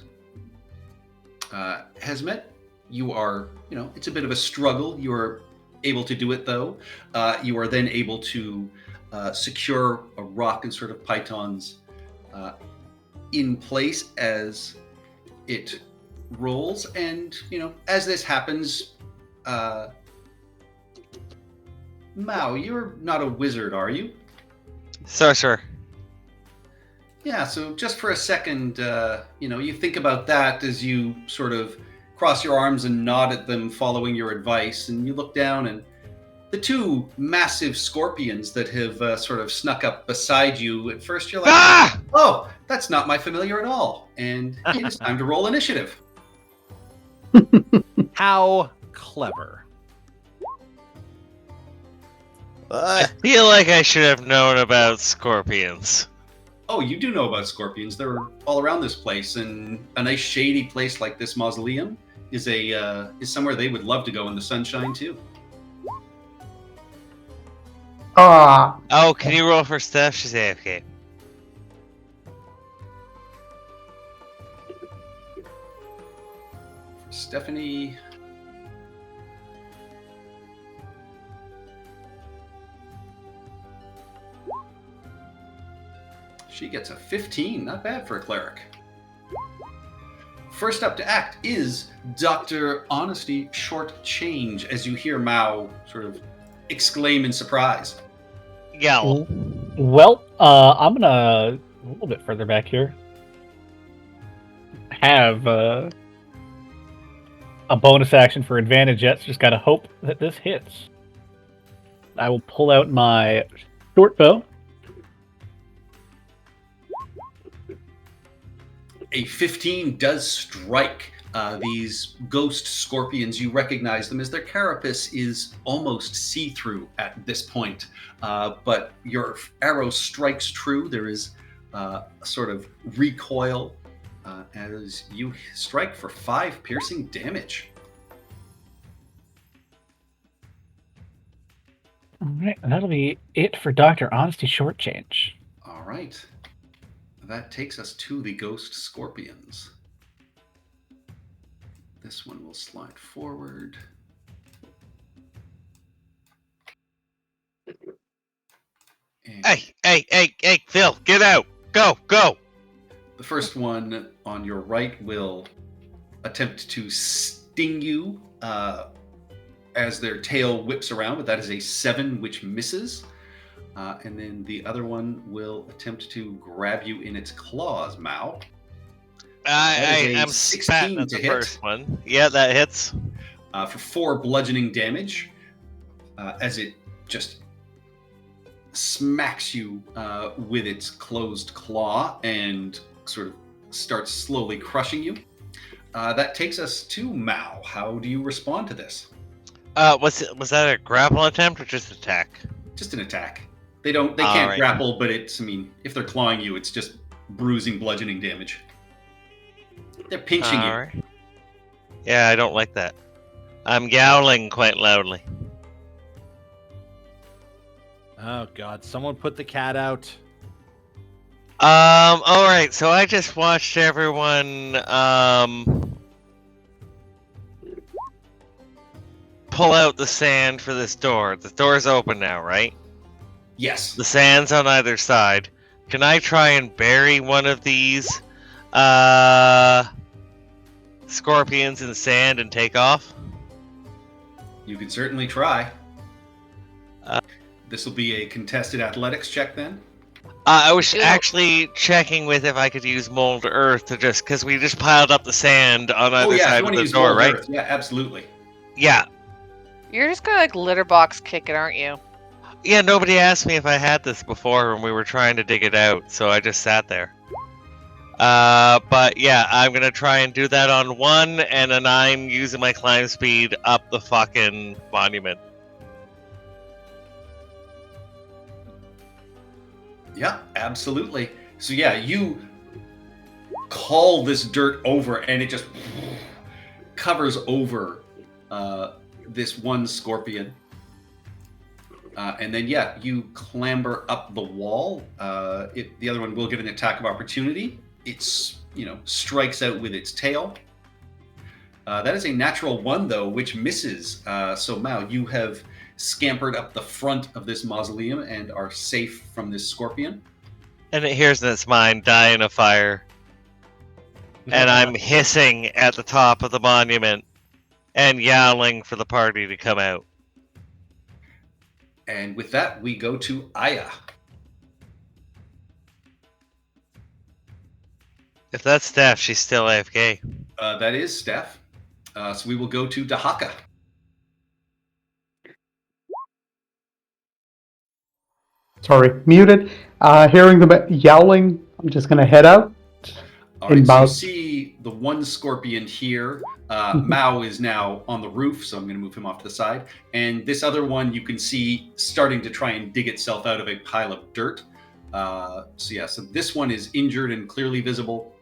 Hesmet, you are, it's a bit of a struggle. You are able to do it, though. You are then able to secure a rock and sort of pythons in place as it rolls. And, as this happens, Mao, you're not a wizard, are you? Sorcerer. Yeah, so just for a second, you think about that as you sort of cross your arms and nod at them following your advice, and you look down and the 2 massive scorpions that have sort of snuck up beside you, at first you're like, Ah! oh, that's not my familiar at all, and it is time to roll initiative. How clever. I feel like I should have known about scorpions. Oh, you do know about scorpions. They're all around this place, and a nice shady place like this mausoleum is somewhere they would love to go in the sunshine too. Oh, can you roll for Steph? She's AFK. Stephanie. She gets a 15. Not bad for a cleric. First up to act is Dr. Honesty Short Change, as you hear Mao sort of exclaim in surprise. Yell. Well, I'm gonna a little bit further back here. Have a bonus action for advantage yet, so just gotta hope that this hits. I will pull out my short bow. A 15 does strike these ghost scorpions. You recognize them as their carapace is almost see-through at this point. But your arrow strikes true. There is a sort of recoil as you strike for 5 piercing damage. Alright, and that'll be it for Dr. Honesty Shortchange. All right. That takes us to the ghost scorpions. This one will slide forward. And Hey, Phil, get out. Go. the first one on your right will attempt to sting you as their tail whips around, but that is a 7, which misses. And then the other one will attempt to grab you in its claws, Mao. I'm 16 spatting at to the hit. first one. Yeah, that hits. For 4 bludgeoning damage, as it just smacks you with its closed claw and sort of starts slowly crushing you. That takes us to Mao. How do you respond to this? Was that a grapple attempt or just attack? Just an attack. They can't Alright. grapple, but it's, I mean, if they're clawing you, it's just bruising, bludgeoning damage. They're pinching you. Alright. Yeah, I don't like that. I'm growling quite loudly. Oh god, someone put the cat out. Alright, so I just watched everyone, pull out the sand for this door. The door's open now, right? Yes. The sand's on either side. Can I try and bury one of these, scorpions in sand and take off? You can certainly try. Uh, This will be a contested athletics check then. I was Yeah. actually checking with if I could use mold earth to just, because we just piled up the sand on either Oh yeah, if side you of want to the use door, Mold right? Earth, yeah, absolutely. Yeah. You're just gonna like litter box kick it, aren't you? Yeah, nobody asked me if I had this before when we were trying to dig it out, so I just sat there. But yeah, I'm gonna try and do that on one, and then I'm using my climb speed up the fucking monument. Yeah, absolutely. So yeah, you call this dirt over, and it just covers over this one scorpion. And then yeah, you clamber up the wall. The other one will get an attack of opportunity. It's strikes out with its tail. That is a natural 1 though, which misses. So Mao, you have scampered up the front of this mausoleum and are safe from this scorpion. And it hears in its mind, die in a fire. And I'm hissing at the top of the monument and yowling for the party to come out. And with that, we go to Aya. If that's Steph, she's still AFK. That is Steph. So we will go to Dahaka. Sorry, muted. Hearing the yowling, I'm just gonna head out. All right, so you About- see the one scorpion here. Mao is now on the roof, so I'm going to move him off to the side. And this other one you can see starting to try and dig itself out of a pile of dirt. So this one is injured and clearly visible.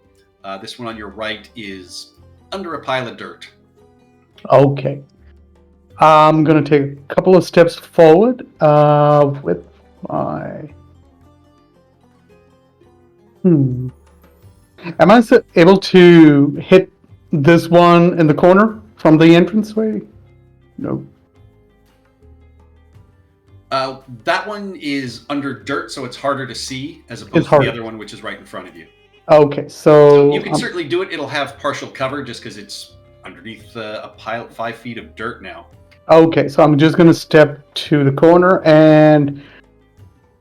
This one on your right is under a pile of dirt. Okay. I'm gonna take a couple of steps forward with my. Am I able to hit this one in the corner from the entranceway? No. That one is under dirt, so it's harder to see as It's opposed to harder. the other one, which is right in front of you. Okay, So so you can certainly do it. It'll have partial cover just because it's underneath a pile 5 feet of dirt now. okay, so I'm just gonna step to the corner and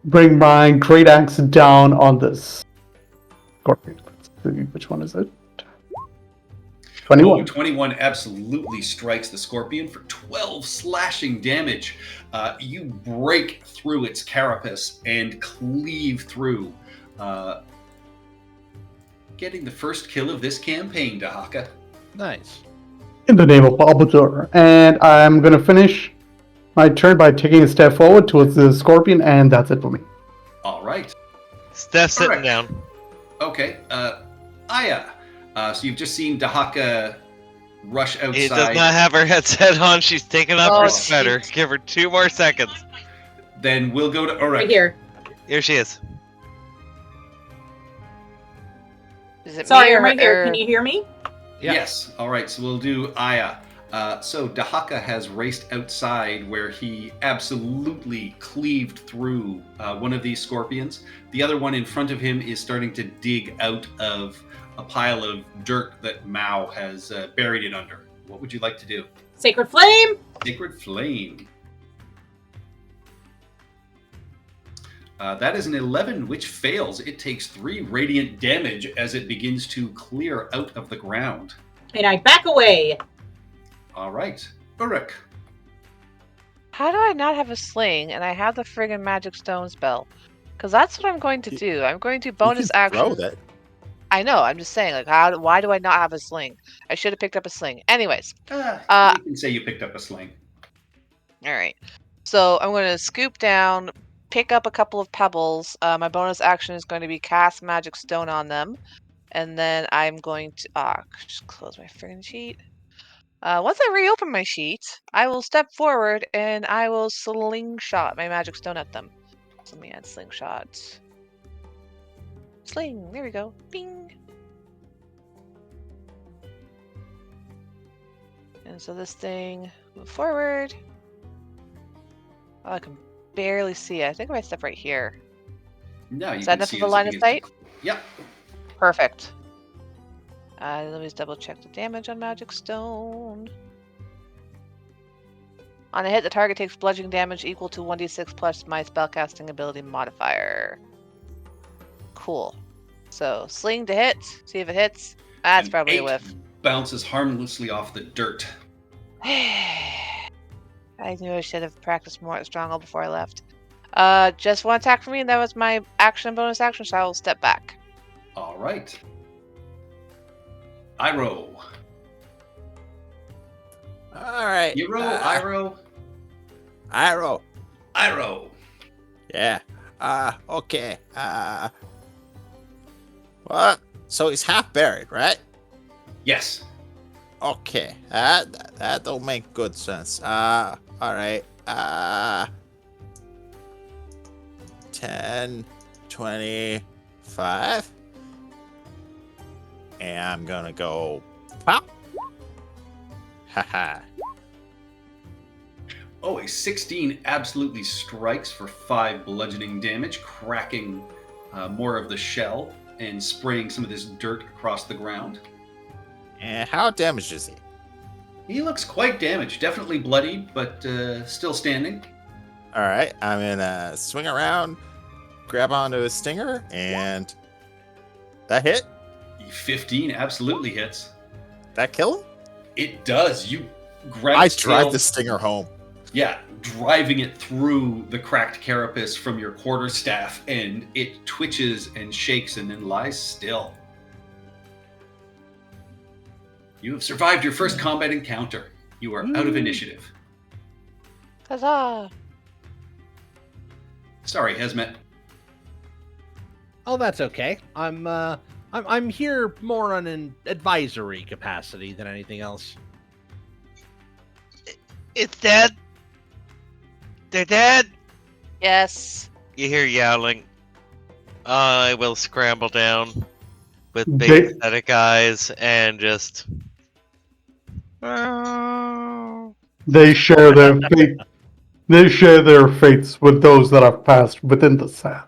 bring my great axe down on this scorpion. Let's see, which one is it? 21. 21 absolutely strikes the scorpion for 12 slashing damage. You break through its carapace and cleave through, getting the first kill of this campaign, Dahaka. Nice. In the name of Balbator. And I'm gonna finish my turn by taking a step forward towards the scorpion, and that's it for me. All right. Steph's sitting Correct. down. Okay. Aya. So you've just seen Dahaka rush outside. She does not have her headset on. She's taking off Oh, her sweater. shit. Give her 2 more seconds. Then we'll go to Uruk. Right here. Here she is. Is it Sorry, me I'm right here. or- Can you hear me? Yeah. Yes. All right. So we'll do Aya. So Dahaka has raced outside where he absolutely cleaved through one of these scorpions. The other one in front of him is starting to dig out of a pile of dirt that Mao has buried it under. What would you like to do? Sacred Flame! Sacred Flame. That is an 11, which fails. It takes 3 radiant damage as it begins to clear out of the ground. And I back away. All right. Uruk. How do I not have a sling and I have the friggin' magic stone spell? Because that's what I'm going to do. I'm going to bonus You can action. throw that. I know. I'm just saying, like, why do I not have a sling? I should have picked up a sling. Anyways, You can say you picked up a sling. all right. So I'm going to scoop down, pick up a couple of pebbles. My bonus action is going to be cast magic stone on them, and then I'm going to just close my friggin' sheet. Once I reopen my sheet, I will step forward and I will slingshot my magic stone at them. So let me add slingshot. Sling. There we go. Bing. And so this thing move forward. Oh, I can barely see it. I think if I step right here. No, you Is that can enough see of a it line of zipping sight? into- Yep. Perfect. Let me just double check the damage on Magic Stone. On a hit, the target takes bludgeoning damage equal to 1d6 plus my spellcasting ability modifier. Cool. So, sling to hit. See if it hits. That's An probably a 8 whiff. bounces harmlessly off the dirt. I knew I should have practiced more at Stronghold before I left. Just one attack for me, and that was my action bonus action, so I will step back. All right. Iroh. All right. Hero, Iroh. Iroh. Iroh. Yeah. Okay. What? So he's half buried, right? Yes. Okay. That don't make good sense. All right. 10, 25. And I'm gonna go pop. Haha. Oh, a 16 absolutely strikes for 5 bludgeoning damage, cracking more of the shell and spraying some of this dirt across the ground. And how damaged is he? He looks quite damaged, definitely bloodied, but still standing. All right. I'm gonna swing around, grab onto his stinger, and that hit. 15 absolutely hits. That kill him? It does. You grab I its drive tail- the stinger home. Yeah, driving it through the cracked carapace from your quarterstaff, and it twitches and shakes and then lies still. You have survived your first combat encounter. You are out of initiative. Huzzah! Sorry, Hesmet. Oh, that's okay. I'm here more on an advisory capacity than anything else. It's dead. They're dead. Yes. You hear yowling. I will scramble down with big They- pathetic eyes and just. They share their fate. They share their fates with those that have passed within the sand.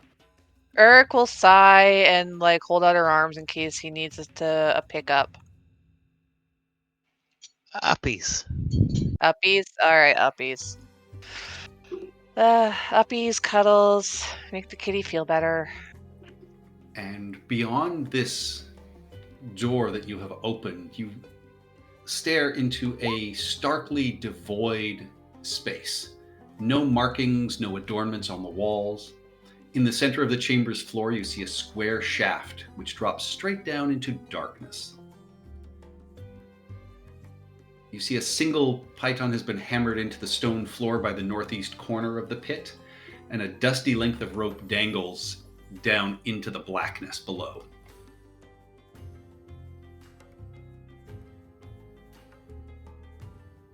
Urk will sigh and like hold out her arms in case he needs us to pick up. Uppies. Uppies? Alright, uppies. Uppies, cuddles, make the kitty feel better. And beyond this door that you have opened, you stare into a starkly devoid space. No markings, no adornments on the walls. In the center of the chamber's floor, you see a square shaft which drops straight down into darkness. You see a single python has been hammered into the stone floor by the northeast corner of the pit, and a dusty length of rope dangles down into the blackness below.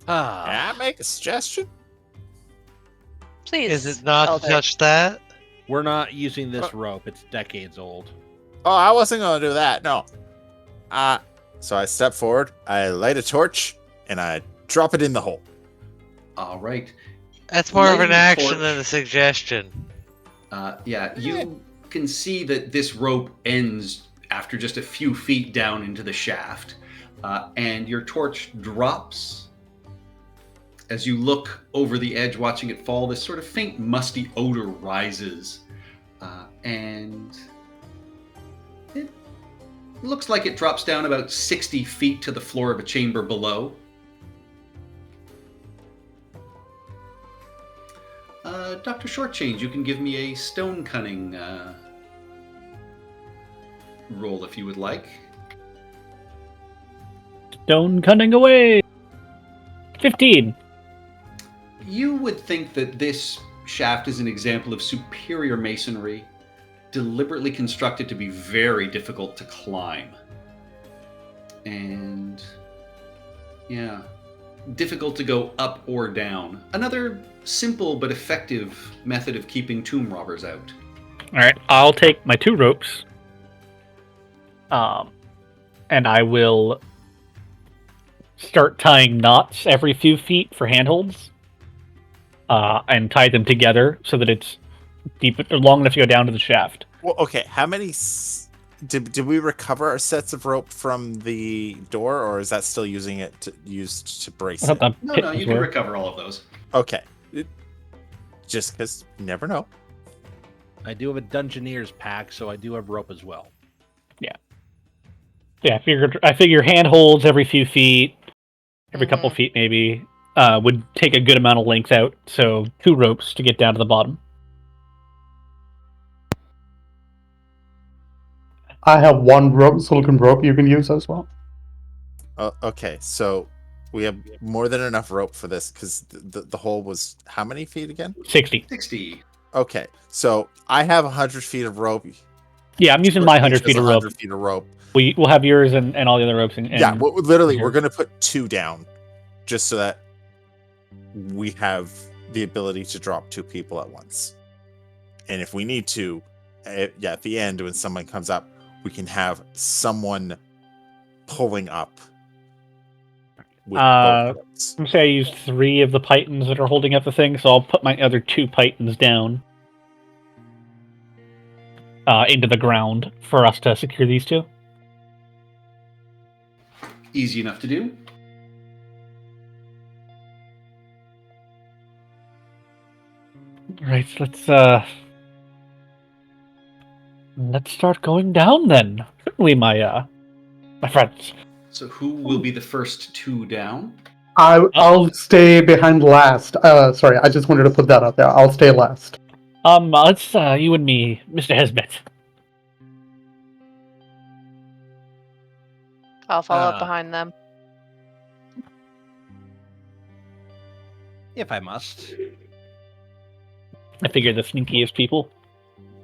Can I make a suggestion? Please. Is it not Elder. to touch that? We're not using this rope. It's decades old. Oh, I wasn't gonna do that. No. So I step forward, I light a torch, and I drop it in the hole. All right. That's more of Lighting an the action torch. than a suggestion. You can see that this rope ends after just a few feet down into the shaft, and your torch drops. As you look over the edge, watching it fall, this sort of faint, musty odor rises, and it looks like it drops down about 60 feet to the floor of a chamber below. Dr. Shortchange, you can give me a stone cunning roll if you would like. Stone cunning away. 15. You would think that this shaft is an example of superior masonry, deliberately constructed to be very difficult to climb. And yeah, difficult to go up or down. Another simple but effective method of keeping tomb robbers out. All right, I'll take my 2 ropes, and I will start tying knots every few feet for handholds, and tie them together so that it's deep, long enough to go down to the shaft. Well, okay. How many did we recover our sets of rope from the door, or is that still used to brace it? No, you can recover all of those. Okay. Just because you never know. I do have a Dungeoneer's pack, so I do have rope as well. Yeah, I figure handholds every few feet, every couple feet maybe, would take a good amount of length out. So 2 ropes to get down to the bottom. I have 1 rope, silicon rope you can use as well. Okay, so we have more than enough rope for this because the hole was how many feet again? 60. 60. Okay, so I have 100 feet of rope. Yeah, I'm using my 100 feet of rope. 100 feet of rope. We'll have yours and all the other ropes. Yeah, literally, we're going to put 2 down just so that we have the ability to drop 2 people at once. And if we need to, at the end, when someone comes up, we can have someone pulling up. With both ropes. I'm say I used 3 of the pythons that are holding up the thing, so I'll put my other 2 pythons down into the ground for us to secure these 2. Easy enough to do. Right, let's start going down then. Certainly, my friends. So who will be the first 2 down? I'll stay behind last. Sorry, I just wanted to put that out there. I'll stay last. It's you and me, Mr. Hesbet. I'll follow up behind them. If I must. I figure the sneakiest people.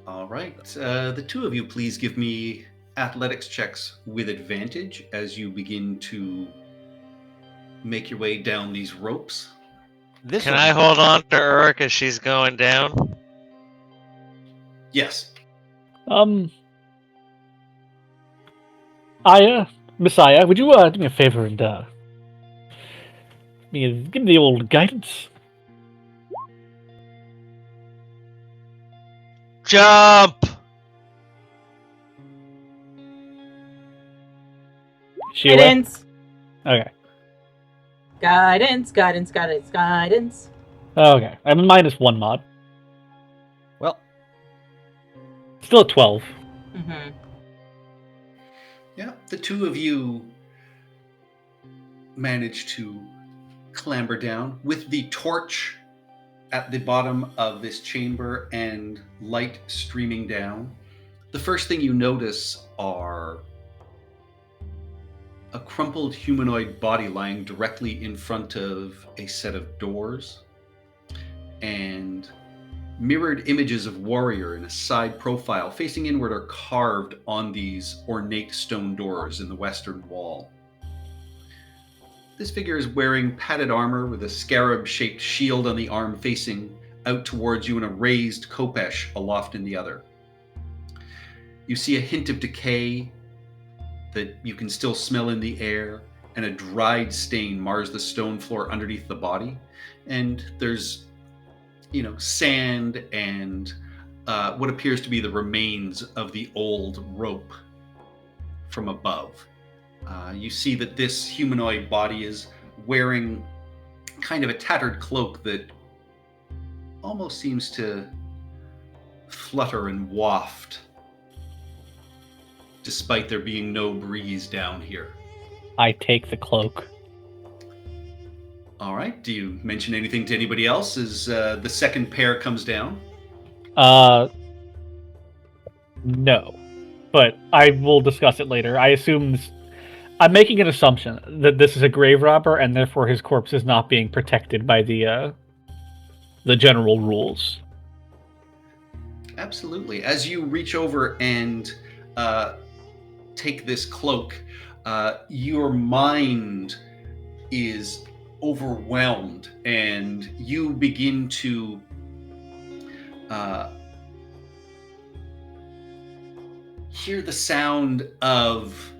All right. The 2 of you, please give me athletics checks with advantage as you begin to make your way down these ropes. Can I hold on to Uruk as she's going down? Yes. Messiah, would you do me a favor and give me the old guidance? Jump! She away? Guidance. Okay. Guidance. Okay. I'm -1 mod. Well, still at 12. Mm-hmm. Yeah, the 2 of you manage to clamber down with the torch at the bottom of this chamber and light streaming down. The first thing you notice are a crumpled humanoid body lying directly in front of a set of doors, and mirrored images of warrior in a side profile facing inward are carved on these ornate stone doors in the western wall. This figure is wearing padded armor with a scarab-shaped shield on the arm facing out towards you and a raised khopesh aloft in the other. You see a hint of decay that you can still smell in the air, and a dried stain mars the stone floor underneath the body. And there's, sand and what appears to be the remains of the old rope from above. You see that this humanoid body is wearing kind of a tattered cloak that almost seems to flutter and waft, despite there being no breeze down here. I take the cloak. All right. Do you mention anything to anybody else as the second pair comes down? No. But I will discuss it later. I assume I'm making an assumption that this is a grave robber, and therefore his corpse is not being protected by the the general rules. Absolutely. As you reach over and take this cloak, your mind is overwhelmed, and you begin to hear the sound of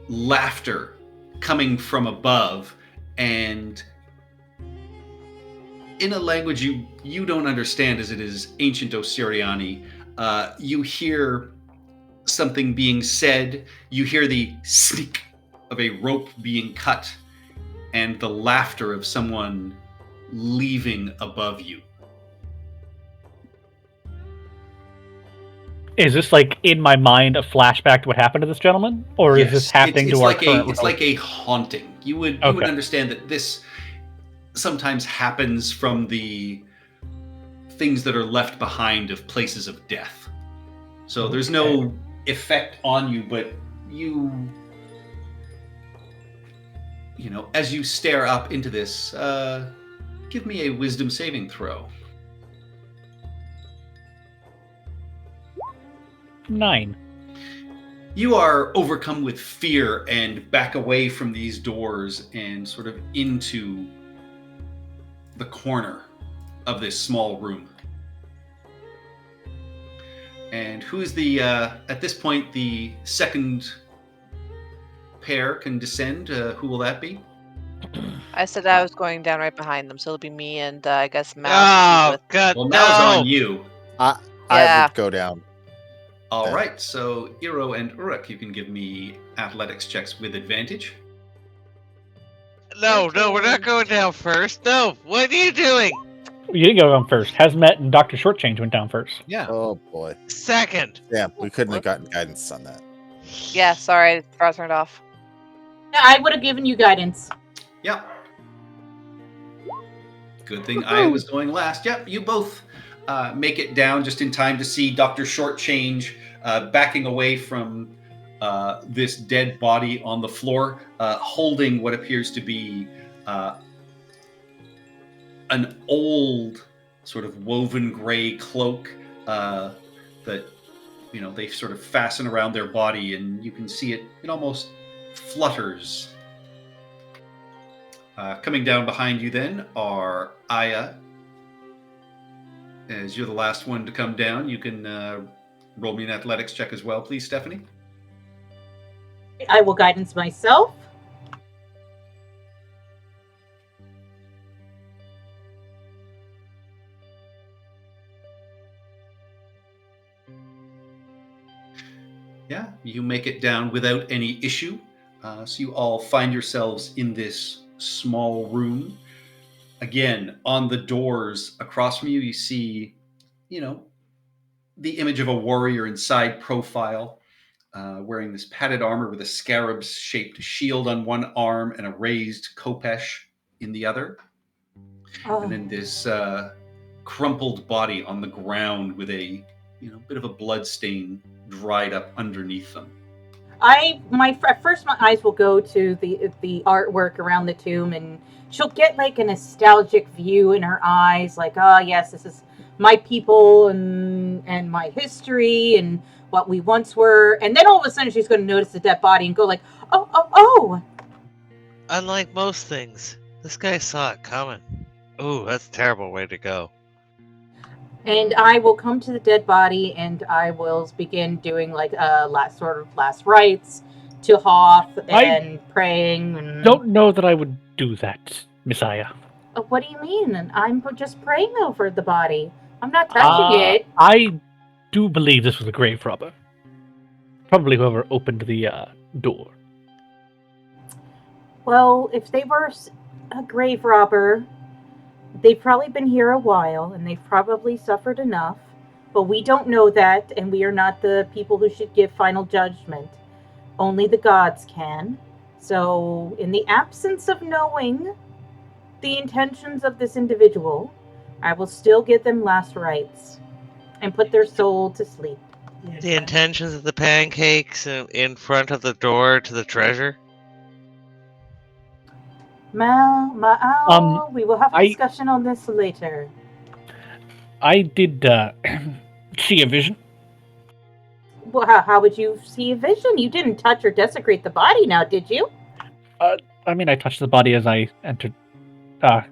laughter coming from above, and in a language you don't understand, as it is ancient Osiriani, you hear something being said. You hear the sneak of a rope being cut and the laughter of someone leaving above you. Is this like in my mind a flashback to what happened to this gentleman, or is this happening to our current? It's like a haunting. You would understand that this sometimes happens from the things that are left behind of places of death. So there's no effect on you, but you know, as you stare up into this, give me a wisdom saving throw. 9. You are overcome with fear and back away from these doors and sort of into the corner of this small room. And who is the, at this point, the second pair can descend? Who will that be? I said I was going down right behind them, so it'll be me and I guess Mouse. Oh, God, Well, no! now it's on you. I Yeah. would go down. All Yeah. right, so Iro and Uruk, you can give me athletics checks with advantage. No, we're not going down first. No, what are you doing? You didn't go down first. Hazmat and Dr. Shortchange went down first. Yeah. Oh boy. Second. Yeah, we couldn't have gotten guidance on that. Yeah, sorry, I turned off. I would have given you guidance. Yep. Good thing I was going last. Yep, you both make it down just in time to see Dr. Shortchange backing away from this dead body on the floor, holding what appears to be an old sort of woven gray cloak that, you know, they sort of fasten around their body, and you can see it almost flutters. Coming down behind you then are Aya. As you're the last one to come down, you can roll me an athletics check as well, please, Stephanie. I will guidance myself. Yeah, you make it down without any issue. So you all find yourselves in this small room. Again, on the doors across from you, you see, you know, the image of a warrior in side profile, wearing this padded armor with a scarab-shaped shield on one arm and a raised khopesh in the other. Oh. And then this crumpled body on the ground with a, you know, bit of a blood stain dried up underneath them. At first my eyes will go to the artwork around the tomb, and she'll get like a nostalgic view in her eyes, like, oh yes, this is my people and my history and what we once were. And then all of a sudden she's going to notice the dead body and go like, oh. Unlike most things, this guy saw it coming. Ooh, that's a terrible way to go. And I will come to the dead body and I will begin doing like last rites to Hoth and praying. And... Don't know that I would do that, Messiah. What do you mean? And I'm just praying over the body. I'm not touching it. I do believe this was a grave robber. Probably whoever opened the door. Well, if they were a grave robber, they've probably been here a while, and they've probably suffered enough. But we don't know that, and we are not the people who should give final judgment. Only the gods can. So, in the absence of knowing the intentions of this individual, I will still give them last rites and put their soul to sleep. The intentions of the pancakes in front of the door to the treasure? We will have a I- discussion on this later. I did see a vision. Well, how would you see a vision? You didn't touch or desecrate the body now, did you? I mean, I touched the body as I entered,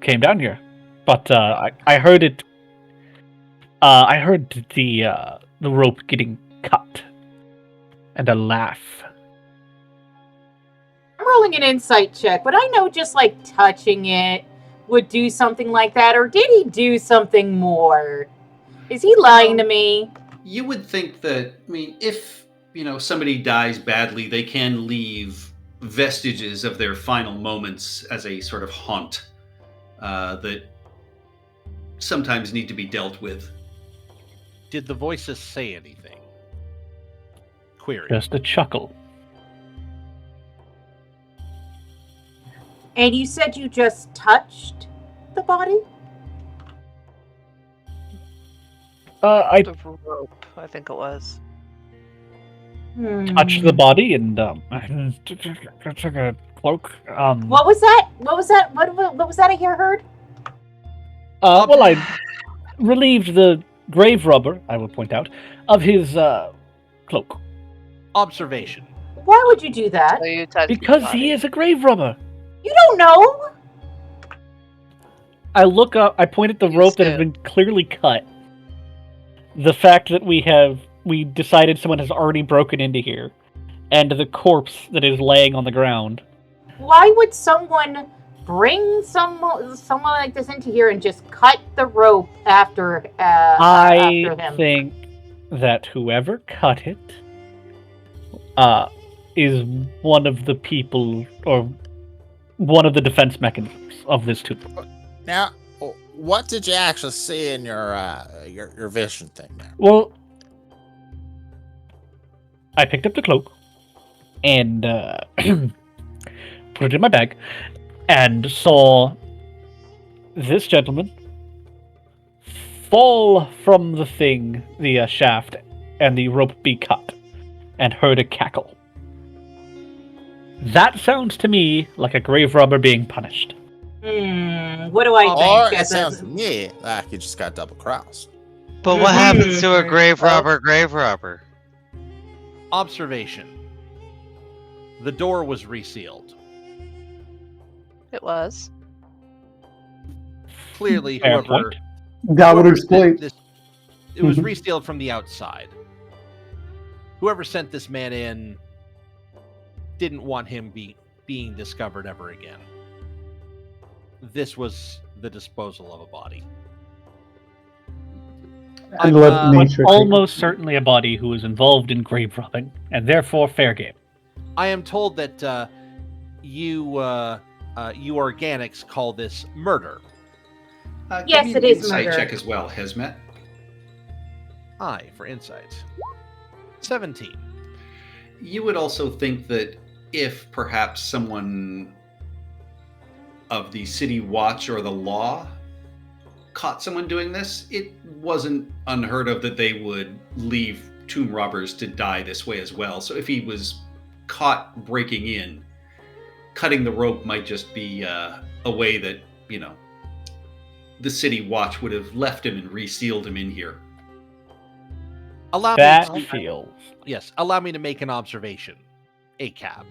came down here, but I heard it. I heard the rope getting cut, and a laugh. I'm rolling an insight check, but I know just like touching it would do something like that, or did he do something more? Is he lying to me? You would think that, I mean, if, somebody dies badly, they can leave vestiges of their final moments as a sort of haunt that sometimes need to be dealt with. Did the voices say anything? Query. Just a chuckle. And you said you just touched the body? I The rope, I think it was. touched the body and took a cloak. What was that? What was that? What was that I heard? Well, I relieved the grave robber, I will point out, of his cloak. Observation. Why would you do that? So you touched the Because body. he is a grave robber. You don't know. I look up, I point at the You rope that has stood. been clearly cut. The fact that we decided someone has already broken into here, and the corpse that is laying on the ground. Why would someone bring someone like this into here and just cut the rope after I him? think that whoever cut it is one of the people, or one of the defense mechanisms of this tomb. Now, what did you actually see in your vision thing there? Well, I picked up the cloak and put it in my bag and saw this gentleman fall from the thing, the shaft, and the rope be cut, and heard a cackle. That sounds to me like a grave robber being punished. What do I Or think? it sounds to me like you just got double crossed. But what happens to a grave Well- robber? Grave robber. Observation. The door was resealed. It was. Clearly, Fair whoever point. That would whoever sent explain. this, it was Mhm. resealed from the outside. Whoever sent this man in didn't want him being discovered ever again. This was the disposal of a body. And let I'm, But nature take almost certainly a body who is involved in grave robbing, and therefore fair game. I am told that you organics call this murder. Yes, give me it an is insight murder. check as well, Hesmet. Aye, for insight. 17. You would also think that if perhaps someone of the city watch or the law caught someone doing this, it wasn't unheard of that they would leave tomb robbers to die this way as well. So if he was caught breaking in, cutting the rope might just be a way that, the city watch would have left him and resealed him in here. Allow That me to, feels. yes, allow me to make an observation. A cab.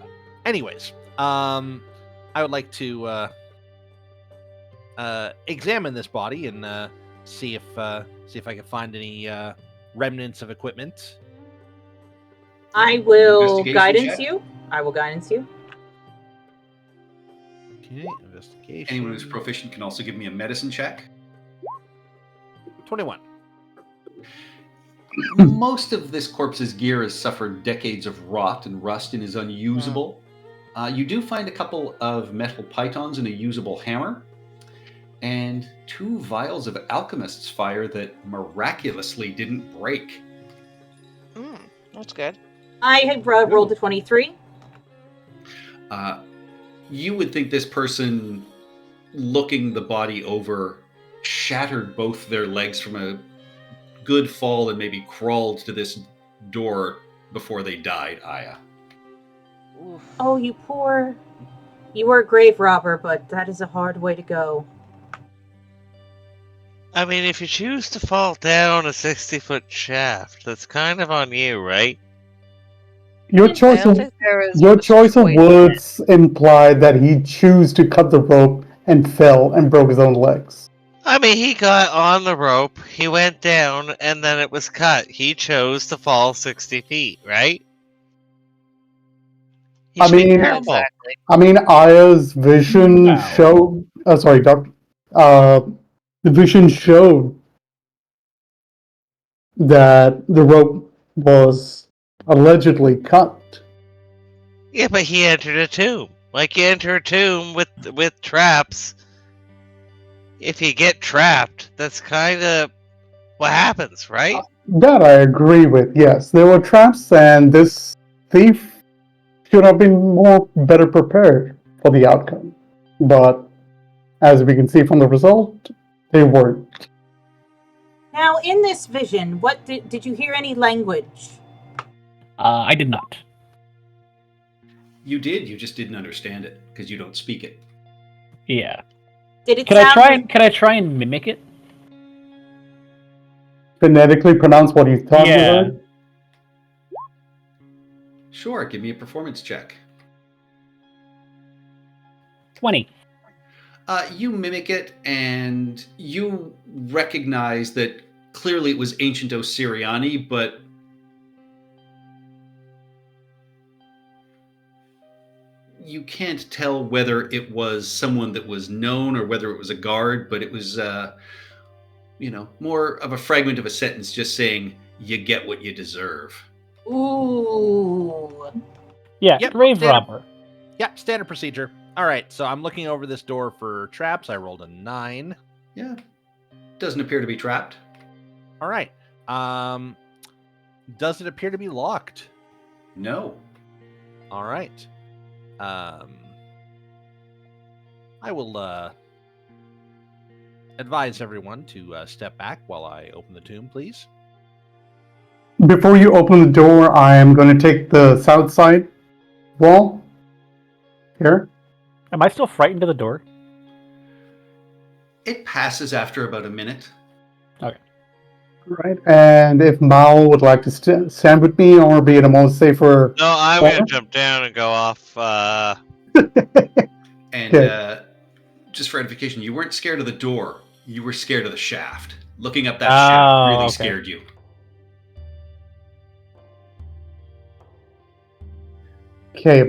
Anyways, I would like to examine this body and see if I can find any remnants of equipment. I will Investigation guidance check? you. I will guidance you. Okay, investigation. Anyone who's proficient can also give me a medicine check. 21. Most of this corpse's gear has suffered decades of rot and rust and is unusable. You do find a couple of metal pythons and a usable hammer, and 2 vials of alchemist's fire that miraculously didn't break. That's good. I had rolled a 23. You would think this person, looking the body over, shattered both their legs from a good fall and maybe crawled to this door before they died, Aya. Oof. Oh, you poor You were a grave robber, but that is a hard way to go. I mean, if you choose to fall down a 60-foot shaft, that's kind of on you, right? Your I choice I don't of think there is your much choice of choice. words implied that he chose to cut the rope and fell and broke his own legs. I mean, he got on the rope, he went down, and then it was cut. He chose to fall 60 feet, right? He I should be mean- Not careful. exactly. I mean, Aya's vision No. showed. Sorry, Doc. The vision showed that the rope was allegedly cut. Yeah, but he entered a tomb. Like you enter a tomb with traps. If you get trapped, that's kind of what happens, right? That I agree with. Yes, there were traps, and this thief should have been better prepared for the outcome. But as we can see from the result, they weren't. Now, in this vision, what did you hear any language? I did not. You did. You just didn't understand it because you don't speak it. Yeah. Did it Can I sound try like- and can I try and mimic it? Phonetically pronounce what you thought you Yeah. heard. Sure. Give me a performance check. 20. You mimic it, and you recognize that clearly it was ancient Osiriani, but you can't tell whether it was someone that was known or whether it was a guard, but it was, more of a fragment of a sentence just saying, "You get what you deserve." Ooh. Yeah, Yep, grave standard. robber. Yeah, standard procedure. All right, so I'm looking over this door for traps. I rolled a 9. Yeah. Doesn't appear to be trapped. All right. Does it appear to be locked? No. All right. I will advise everyone to step back while I open the tomb, please. Before you open the door, I am going to take the south side wall. Here. Am I still frightened of the door? It passes after about a minute. Right. And if Mao would like to stand with me or be in a more safer. No, I'm Well- gonna jump down and go off. And Okay. just for edification, you weren't scared of the door. You were scared of the shaft. Looking up that Oh, shaft really okay. scared you. Okay,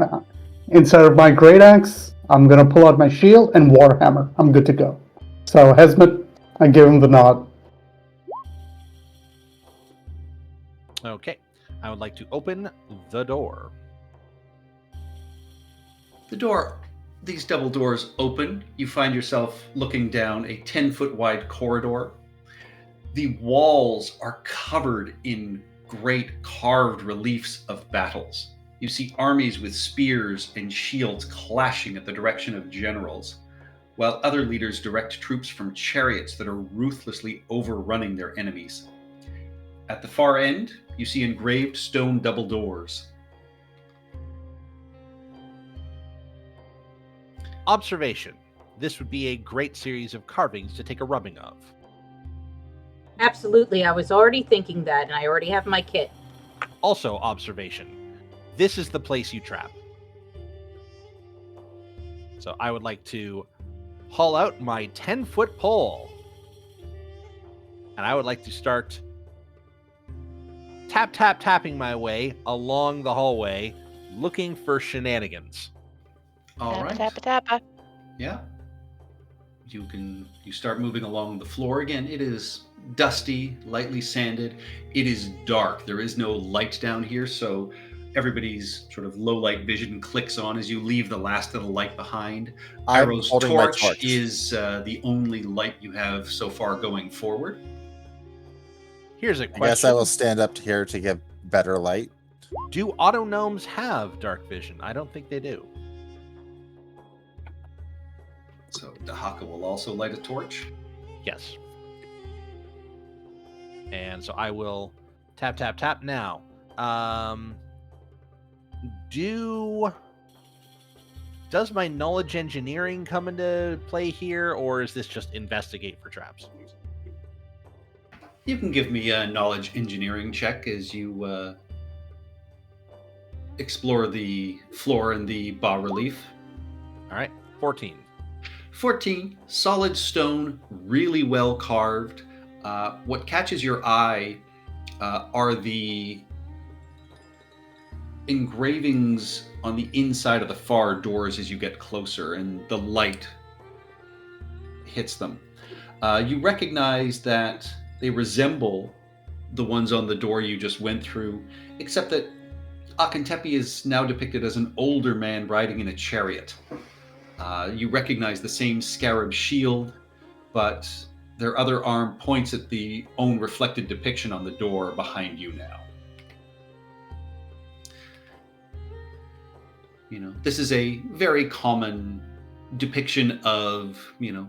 instead of my great axe, I'm going to pull out my shield and warhammer. I'm good to go. So, Hesmet, I give him the nod. Okay. I would like to open the door. The door, these double doors open. You find yourself looking down a 10-foot wide corridor. The walls are covered in great carved reliefs of battles. You see armies with spears and shields clashing at the direction of generals, while other leaders direct troops from chariots that are ruthlessly overrunning their enemies. At the far end, you see engraved stone double doors. Observation. This would be a great series of carvings to take a rubbing of. Absolutely. I was already thinking that, and I already have my kit. Also, observation. This is the place you trap. So I would like to haul out my 10-foot pole. And I would like to start tapping my way along the hallway, looking for shenanigans. All right. Tappa, tappa, tappa. Yeah. You start moving along the floor again. It is dusty, lightly sanded. It is dark. There is no light down here, so everybody's sort of low light vision clicks on as you leave the last of the light behind. I'm Pyro's holding my torch torch. is the only light you have so far going forward. Here's a I question. guess I will stand up here to get better light. Do auto gnomes have dark vision? I don't think they do. So Dahaka will also light a torch. Yes. And so I will tap now. does my knowledge engineering come into play here, or is this just investigate for traps? You can give me a knowledge engineering check as you explore the floor and the bas relief. All right, 14. 14, solid stone, really well carved. What catches your eye are the engravings on the inside of the far doors as you get closer, and the light hits them. You recognize that they resemble the ones on the door you just went through, except that Akentepi is now depicted as an older man riding in a chariot. You recognize the same scarab shield, but their other arm points at the own reflected depiction on the door behind you now. You know, this is a very common depiction of, you know,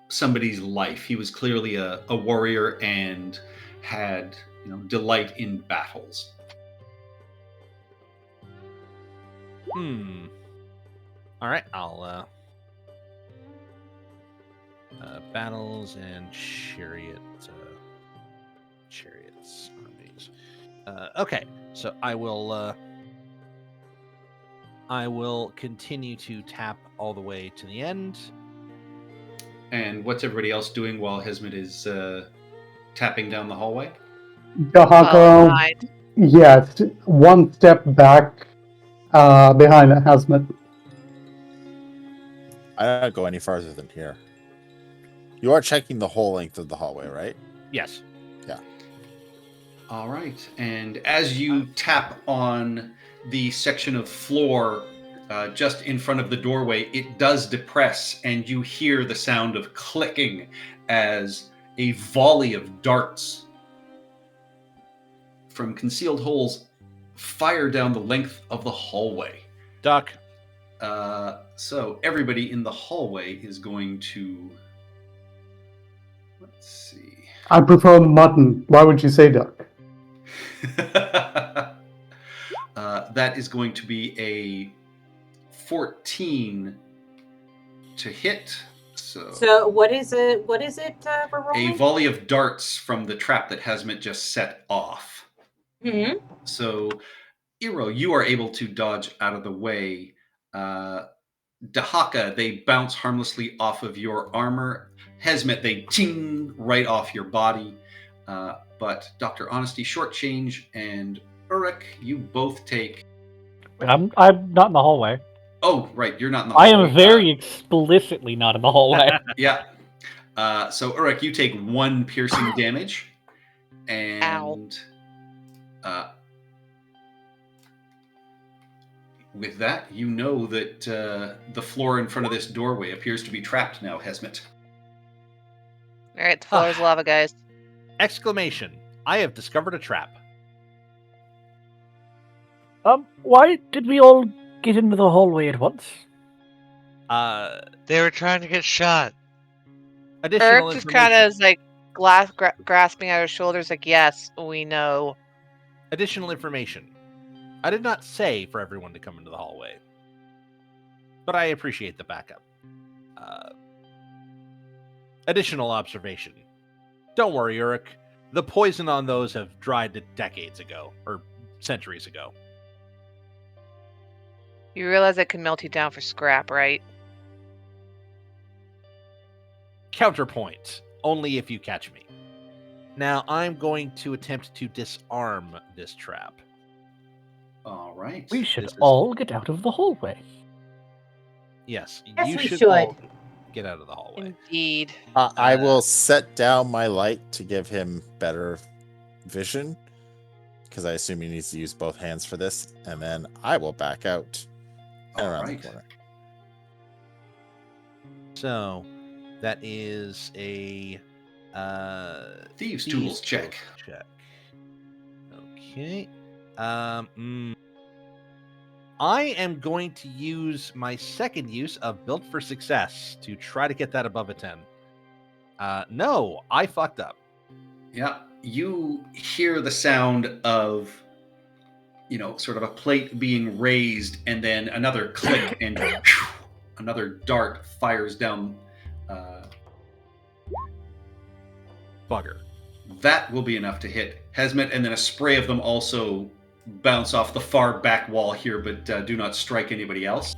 somebody's life. He was clearly a warrior and had, you know, delight in battles. All right, I'll battles and chariots armies. Okay, so I will continue to tap all the way to the end. And what's everybody else doing while Hesmet is tapping down the hallway? Dahaka, Behind. yes, one step back behind Hazmat. I don't go any farther than here. You are checking the whole length of the hallway, right? Yes. All right. And as you tap on the section of floor just in front of the doorway, it does depress, and you hear the sound of clicking as a volley of darts from concealed holes fire down the length of the hallway. Duck. So everybody in the hallway is going to... Let's see. I prefer mutton. Why would you say duck? That is going to be a 14 to hit. So what is it? What is it for rolling? A volley of darts from the trap that Hazmet just set off. Mm-hmm. So, Iro, you are able to dodge out of the way. Dahaka, they bounce harmlessly off of your armor. Hesmet, they ting right off your body. But Dr. Honesty, shortchange, and Uruk, you both take... I'm not in the hallway. Oh, right, you're not in the I hallway. am very explicitly not in the hallway. Yeah. So, Uruk, you take 1 piercing damage. And... with that, you know that the floor in front of this doorway appears to be trapped now, Hesmet. All right, the floor is lava, guys. Exclamation. I have discovered a trap. Why did we all get into the hallway at once? They were trying to get shot. Additional Eric just kind of is like grasping at her shoulders, like, yes, we know. Additional information. I did not say for everyone to come into the hallway, but I appreciate the backup. Additional observation. Don't worry, Uruk. The poison on those have dried decades ago, or centuries ago. You realize I can melt you down for scrap, right? Counterpoint. Only if you catch me. Now, I'm going to attempt to disarm this trap. All right. We should This is- all get out of the hallway. Yes, Yes, you we should should. all get out of the hallway. Indeed. I will set down my light to give him better vision, because I assume he needs to use both hands for this, and then I will back out and All around right. the corner. So, that is a Thieves' tools check. Okay. I am going to use my second use of Built for Success to try to get that above a 10. No, I fucked up. Yeah, you hear the sound of, sort of a plate being raised, and then another click, and Another dart fires down. Bugger. That will be enough to hit Hesmet, and then a spray of them also bounce off the far back wall here, but do not strike anybody else.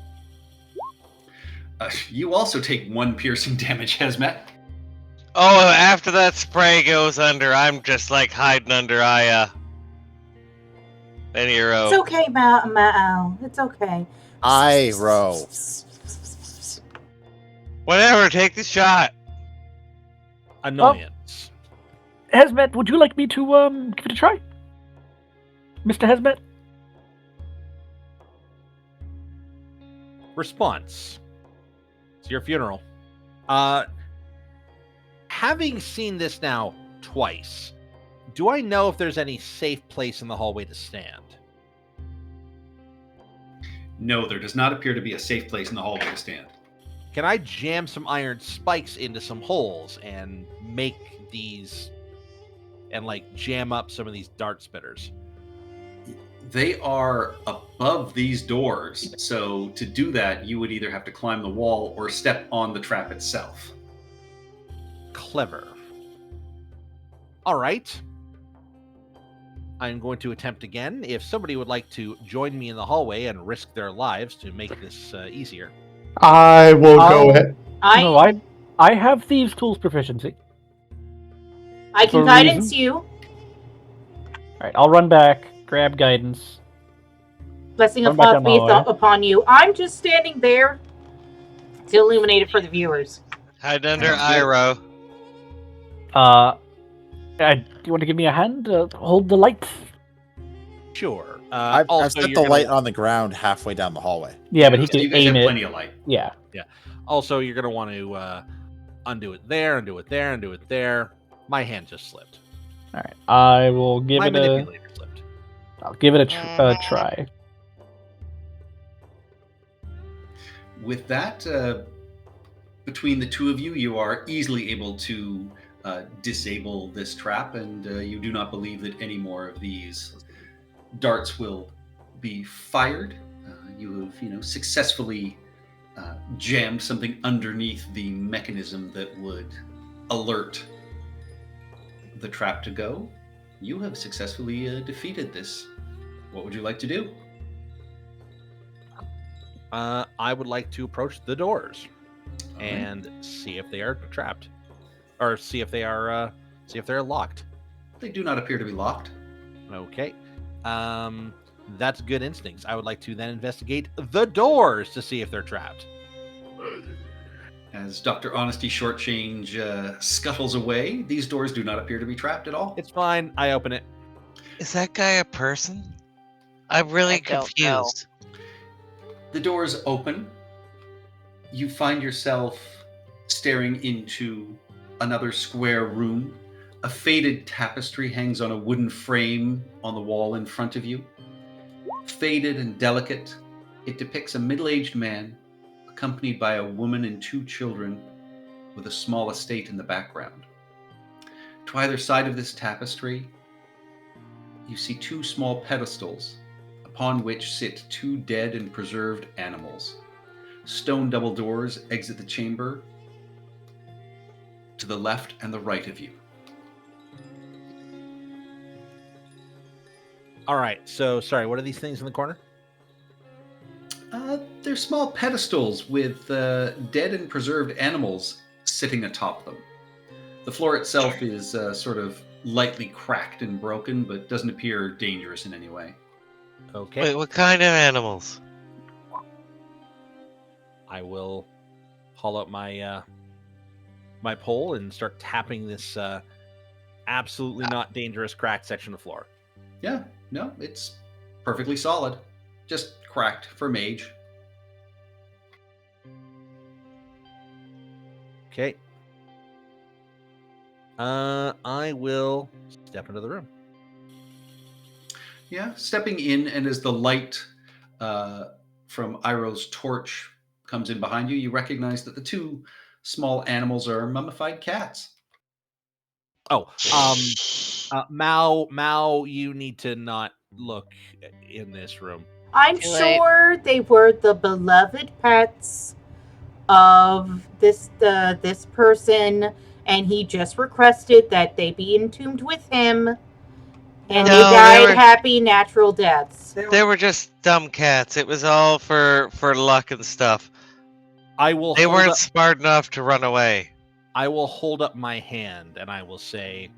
You also take 1 piercing damage, Hesmet. Oh, after that spray goes under, I'm just like hiding under Aya. And hero. It's okay, Mal. It's okay. Iroh. Whatever, take the shot. Annoyance. Hesmet, would you like me to give it a try? Mr. Hesmet? Response. It's your funeral. Having seen this now twice, do I know if there's any safe place in the hallway to stand? No, there does not appear to be a safe place in the hallway to stand. Can I jam some iron spikes into some holes and make these and like jam up some of these dart spitters? They are above these doors, so to do that, you would either have to climb the wall or step on the trap itself. Clever. All right. I'm going to attempt again. If somebody would like to join me in the hallway and risk their lives to make this easier. I will go ahead. No, I have thieves' tools proficiency. I For can a guidance reason. you. All right, I'll run back, grab guidance. Blessing of Run back Thoth on my be way. upon you. I'm just standing there to illuminate it for the viewers. Hide under Iroh. Do you want to give me a hand to hold the lights? Sure. I've also, set you're the gonna- light on the ground halfway down the hallway. Yeah, but he So can you guys aim have it. plenty of light. Yeah. Also, you're going to want to undo it there, undo it there, undo it there. My hand just slipped. All right. I will give My it a. manipulator slipped. I'll give it a try. With that, between the two of you, you are easily able to disable this trap, and you do not believe that any more of these darts will be fired. You have, successfully jammed something underneath the mechanism that would alert the trap to go. You have successfully defeated this. What would you like to do? I would like to approach the doors All right. and see if they are trapped, or see if they are locked. They do not appear to be locked. Okay. That's good instincts. I would like to then investigate the doors to see if they're trapped. As Dr. Honesty Shortchange scuttles away, these doors do not appear to be trapped at all. It's fine. I open it. Is that guy a person? I'm really I don't know. confused. The doors open. You find yourself staring into another square room. A faded tapestry hangs on a wooden frame on the wall in front of you. Faded and delicate, it depicts a middle-aged man accompanied by a woman and 2 children with a small estate in the background. To either side of this tapestry, you see 2 small pedestals upon which sit 2 dead and preserved animals. Stone double doors exit the chamber to the left and the right of you. All right. So, sorry. What are these things in the corner? They're small pedestals with dead and preserved animals sitting atop them. The floor itself is sort of lightly cracked and broken, but doesn't appear dangerous in any way. Okay. Wait, what kind of animals? I will haul out my my pole and start tapping this absolutely not dangerous cracked section of floor. Yeah, no, it's perfectly solid. Just cracked for mage. Okay. I will step into the room. Yeah, stepping in, and as the light from Iroh's torch comes in behind you, you recognize that the 2 small animals are mummified cats. Oh, Mao, you need to not look in this room. I'm Too late. sure they were the beloved pets of this person, and he just requested that they be entombed with him, and they No, died they were- happy natural deaths. They were just dumb cats. It was all for luck and stuff. I will They hold weren't up, smart enough to run away. I will hold up my hand and I will say,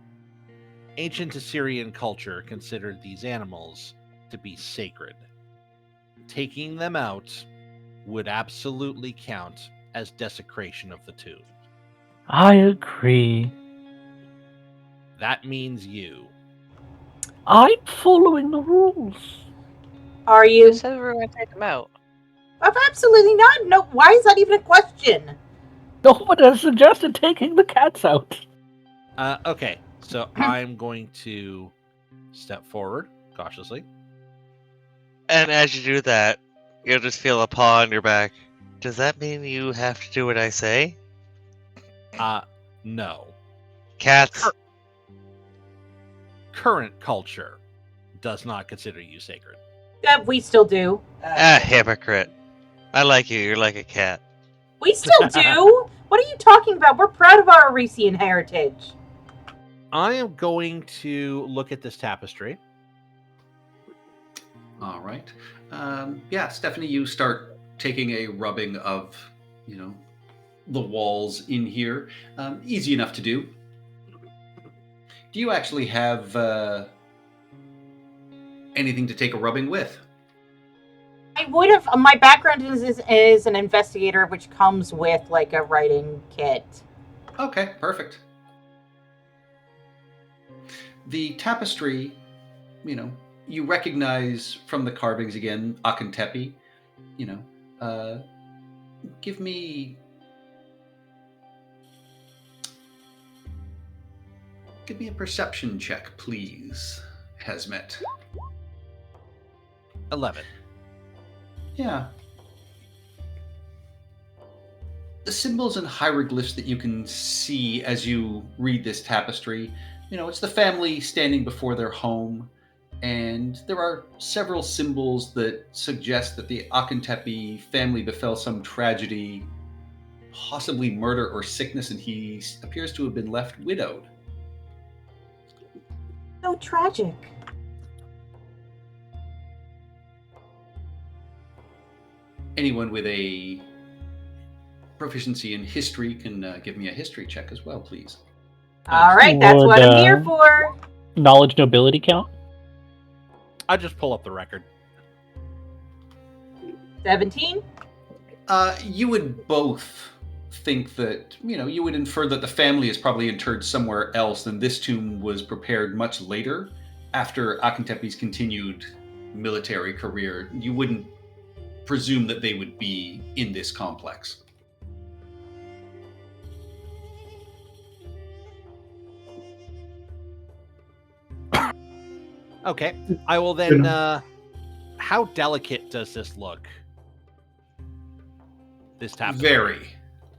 ancient Assyrian culture considered these animals to be sacred. Taking them out would absolutely count as desecration of the tomb. I agree. That means you. I'm following the rules. Are You you? said we were going to take them out. Absolutely not. No. Why is that even a question? No one has suggested taking the cats out. Okay, so I'm going to step forward cautiously. And as you do that, you'll just feel a paw on your back. Does that mean you have to do what I say? No. Cats. Current culture does not consider you sacred. We still do. Hypocrite. I like you. You're like a cat. We still do. What are you talking about? We're proud of our Arisian heritage. I am going to look at this tapestry. All right. Yeah, Stephanie, you start taking a rubbing of, the walls in here. Easy enough to do. Do you actually have anything to take a rubbing with? I would have. My background is an investigator, which comes with like a writing kit. Okay, perfect. The tapestry, you recognize from the carvings again, Akentepe. Give me a perception check, please, Hesmet. 11. Yeah. The symbols and hieroglyphs that you can see as you read this tapestry, it's the family standing before their home, and there are several symbols that suggest that the Akentepe family befell some tragedy, possibly murder or sickness, and he appears to have been left widowed. So tragic. Anyone with a proficiency in history can give me a history check as well, please. All right, that's what I'm here for. Knowledge nobility count? I just pull up the record. 17. You would both think that, you would infer that the family is probably interred somewhere else, and this tomb was prepared much later after Akentepe's continued military career. You wouldn't presume that they would be in this complex. Okay, I will then. How delicate does this look? This tapestry. Very.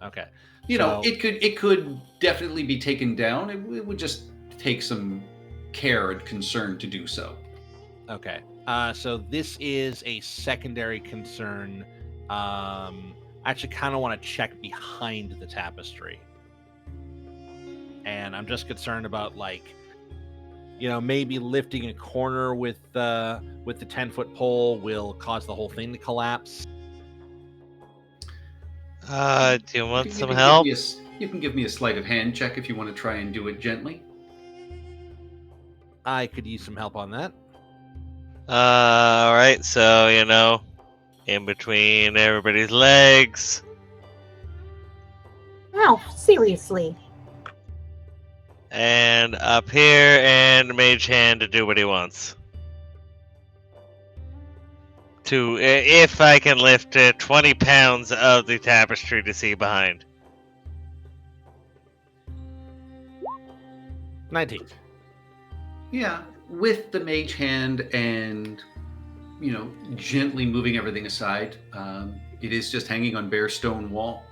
Okay. It could definitely be taken down. It would just take some care and concern to do so. Okay. So this is a secondary concern. I actually kind of want to check behind the tapestry, and I'm just concerned about maybe lifting a corner with the 10-foot pole will cause the whole thing to collapse. Do you want some help? You can give me a sleight of hand check if you want to try and do it gently. I could use some help on that. All right. So in between everybody's legs. Wow, seriously. And up here, and Mage Hand to do what he wants. If I can lift 20 pounds of the tapestry to see behind. 19. Yeah, with the mage hand and, gently moving everything aside, it is just hanging on bare stone wall.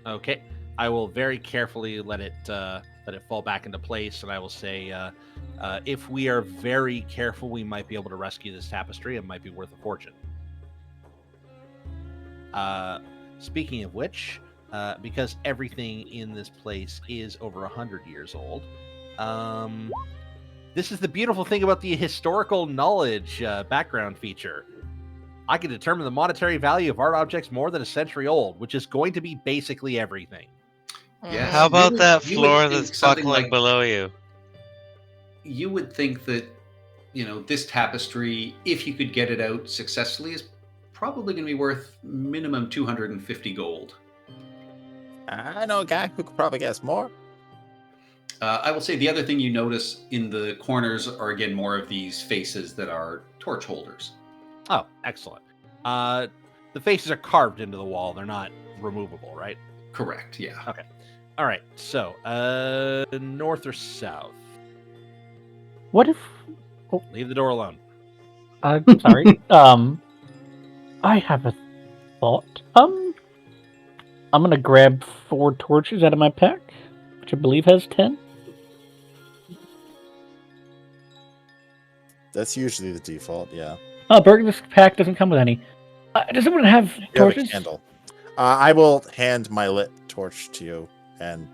Okay. I will very carefully let it fall back into place, and I will say, if we are very careful, we might be able to rescue this tapestry. It might be worth a fortune. Speaking of which, because everything in this place is over 100 years old, this is the beautiful thing about the historical knowledge background feature. I can determine the monetary value of art objects more than a century old, which is going to be basically everything. Yes. How about that you would floor think that's something buckling like- below you? You would think that, this tapestry, if you could get it out successfully, is probably going to be worth minimum 250 gold. I know a guy who could probably guess more. I will say the other thing you notice in the corners are, again, more of these faces that are torch holders. Oh, excellent. The faces are carved into the wall. They're not removable, right? Correct, yeah. Okay. All right. So, north or south? What if? Leave the door alone. Sorry. I have a thought. I'm gonna grab 4 torches out of my pack, which I believe has 10. That's usually the default, yeah. Oh, Bergen's pack doesn't come with any. Does anyone have You have a torches? candle. I will hand my lit torch to you and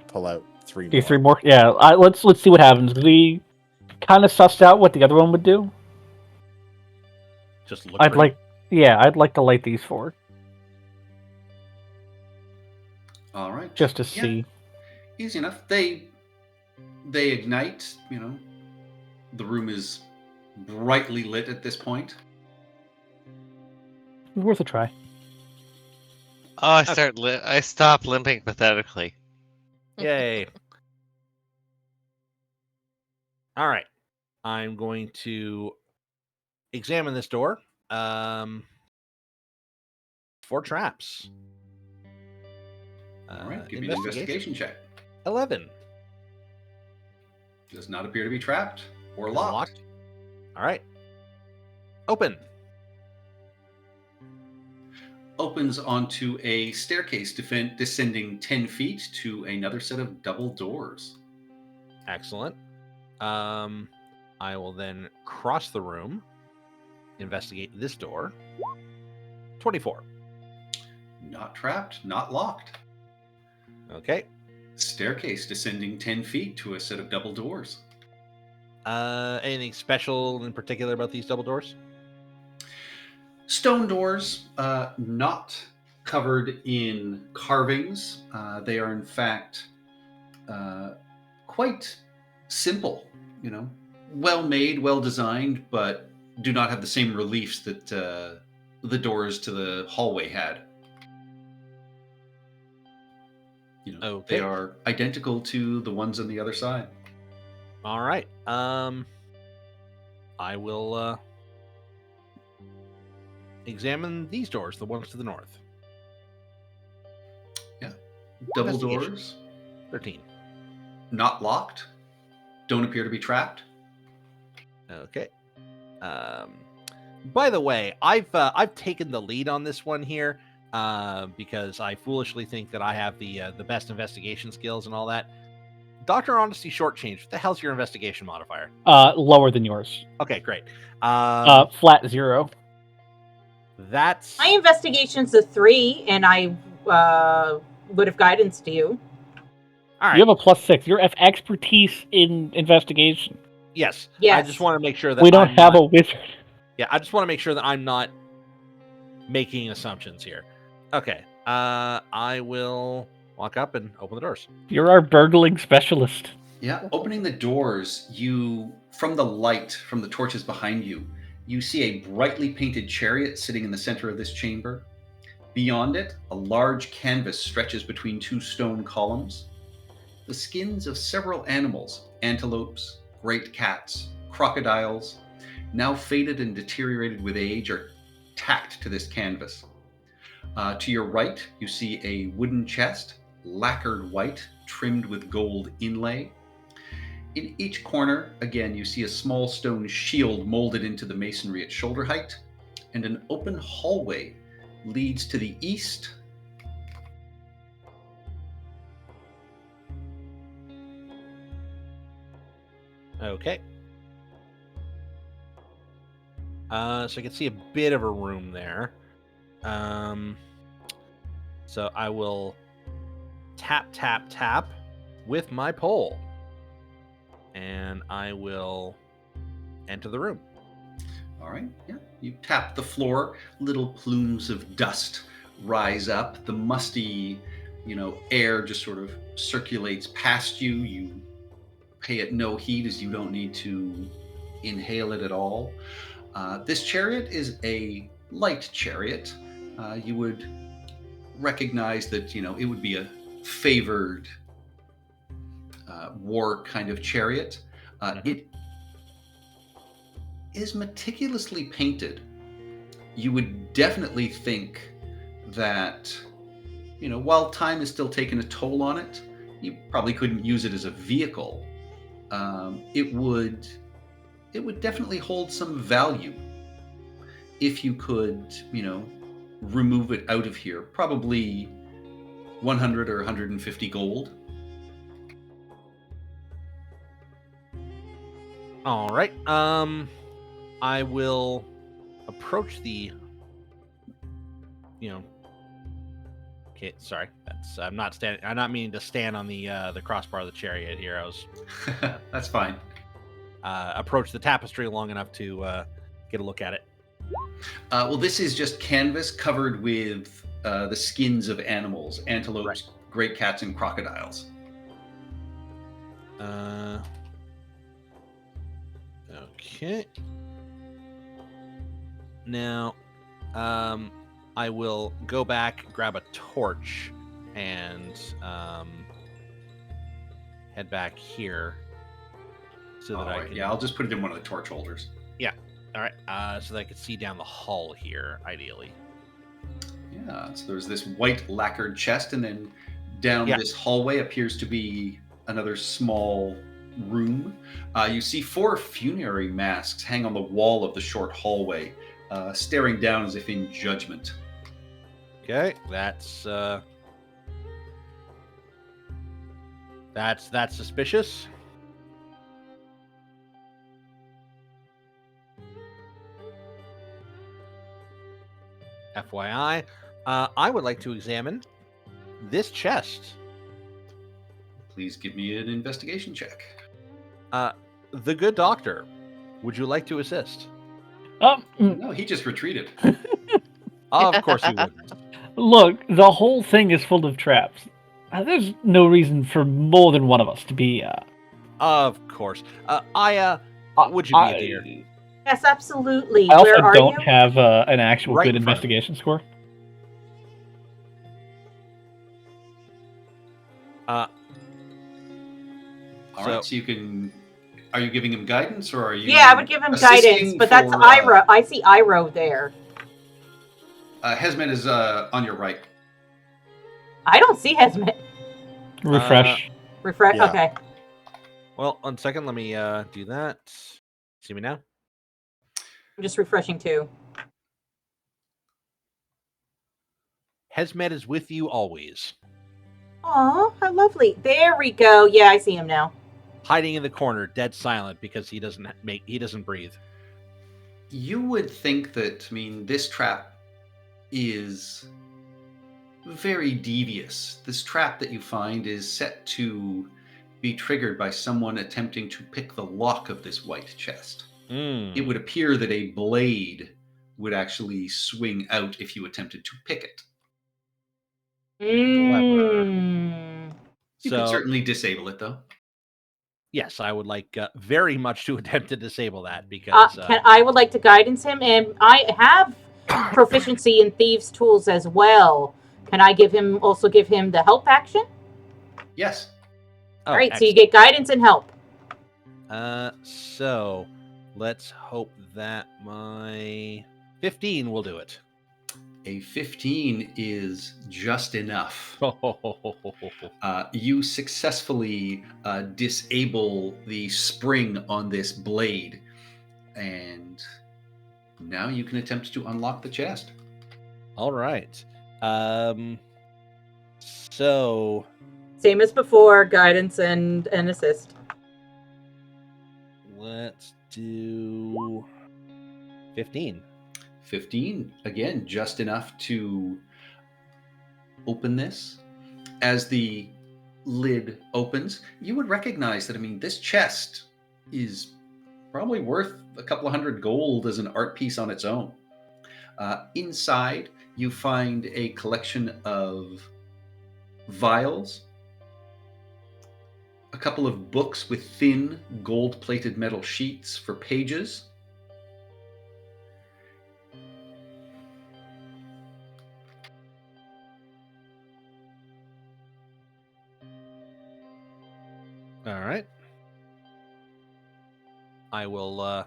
pull out 3 Do more. 3 more? Yeah. Let's see what happens. We kind of sussed out what the other one would do. Just look. I'd pretty. like to light these 4 All right. just to Yeah. see. Easy enough. They ignite, The room is brightly lit at this point. It's worth a try. Oh, I stop limping pathetically. Yay. All right. I'm going to examine this door. 4 traps. All right, give me an investigation check. 11. Does not appear to be trapped or locked. All right. Open. Opens onto a staircase descending 10 feet to another set of double doors. Excellent. I will then cross the room, investigate this door. 24. Not trapped, not locked. Okay. Staircase descending 10 feet to a set of double doors. Anything special in particular about these double doors? Stone doors, not covered in carvings. They are, in fact, quite simple, well made, well designed, but do not have the same reliefs that the doors to the hallway had. Okay. They are identical to the ones on the other side. All right. I will examine these doors, the ones to the north. Double Investigation. doors, 13. not locked, don't appear to be trapped. Okay. By the way, I've taken the lead on this one here because I foolishly think that I have the best investigation skills and all that. Dr. Honesty shortchanged. What the hell's your investigation modifier? Lower than yours. Okay, great. Flat 0. That's My investigation's a 3, and I would have guidance to you. all right. You have a +6. You have expertise in investigation. Yes. Yes. I just want to make sure that We don't I'm have not- a wizard. Yeah, I just want to make sure that I'm not making assumptions here. Okay. I will walk up and open the doors. You're our burgling specialist. Yeah, opening the doors, from the light, from the torches behind you, you see a brightly painted chariot sitting in the center of this chamber. Beyond it, a large canvas stretches between 2 stone columns. The skins of several animals, antelopes, great cats, crocodiles, now faded and deteriorated with age, are tacked to this canvas. To your right, you see a wooden chest, lacquered white, trimmed with gold inlay. In each corner, again, you see a small stone shield molded into the masonry at shoulder height, and an open hallway leads to the east. Okay. So I can see a bit of a room there. So I will tap, tap, tap with my pole. And I will enter the room. All right, yeah. You tap the floor, little plumes of dust rise up. The musty, air just sort of circulates past you. You pay it no heed as you don't need to inhale it at all. This chariot is a light chariot. You would recognize that, it would be a favored war kind of chariot. It is meticulously painted. You would definitely think that, while time is still taking a toll on it, you probably couldn't use it as a vehicle. It would definitely hold some value if you could, remove it out of here. Probably 100 or 150 gold. All right. I will approach the. Okay, sorry. I'm not standing. I'm not meaning to stand on the crossbar of the chariot here. I was. That's fine. Approach the tapestry long enough to get a look at it. Well, this is just canvas covered with the skins of animals, antelopes, Right. great cats, and crocodiles. Okay. Now, I will go back, grab a torch, and head back here so that All I right, can. yeah, I'll just put it in one of the torch holders. All right. So that I can see down the hall here, ideally. Yeah, so there's this white lacquered chest, and then down Yeah. this hallway appears to be another small room. You see 4 funerary masks hang on the wall of the short hallway, staring down as if in judgment. Okay, that's suspicious. FYI, I would like to examine this chest. Please give me an investigation check. The good doctor, would you like to assist? No, he just retreated. Of course you wouldn't. Look, the whole thing is full of traps. There's no reason for more than one of us to be. Of course. Would you be a dear? Yes, absolutely. I also Where are don't you? have an actual Right good in front of me. investigation score. All So- right, so you can. Are you giving him guidance, or are you? Yeah, I would give him guidance, assisting but that's for, Ira. I see Iro there. Hesmet is on your right. I don't see Hesmet. Refresh. Refresh. Yeah. Okay. Well, 1 second. Let me do that. See me now? I'm just refreshing too. Hesmet is with you always. Aw, how lovely. There we go. Yeah, I see him now. Hiding in the corner, dead silent because he doesn't breathe. You would think that, this trap is very devious. This trap that you find is set to be triggered by someone attempting to pick the lock of this white chest. It would appear that a blade would actually swing out if you attempted to pick it. Mm. You could certainly disable it, though. Yes, I would like very much to attempt to disable that because I would like to guidance him, and I have proficiency in thieves' tools as well. Can I give him the help action? Yes. All right, so you get guidance and help. So let's hope that my 15 will do it. A 15 is just enough. You successfully disable the spring on this blade, and now you can attempt to unlock the chest. All right. So Same as before, guidance and assist. let's do 15. 15. Again, just enough to open this. As the lid opens, you would recognize that, I mean, this chest is probably worth a couple of hundred gold as an art piece on its own. Inside, you find a collection of vials, a couple of books with thin gold-plated metal sheets for pages, All right. I will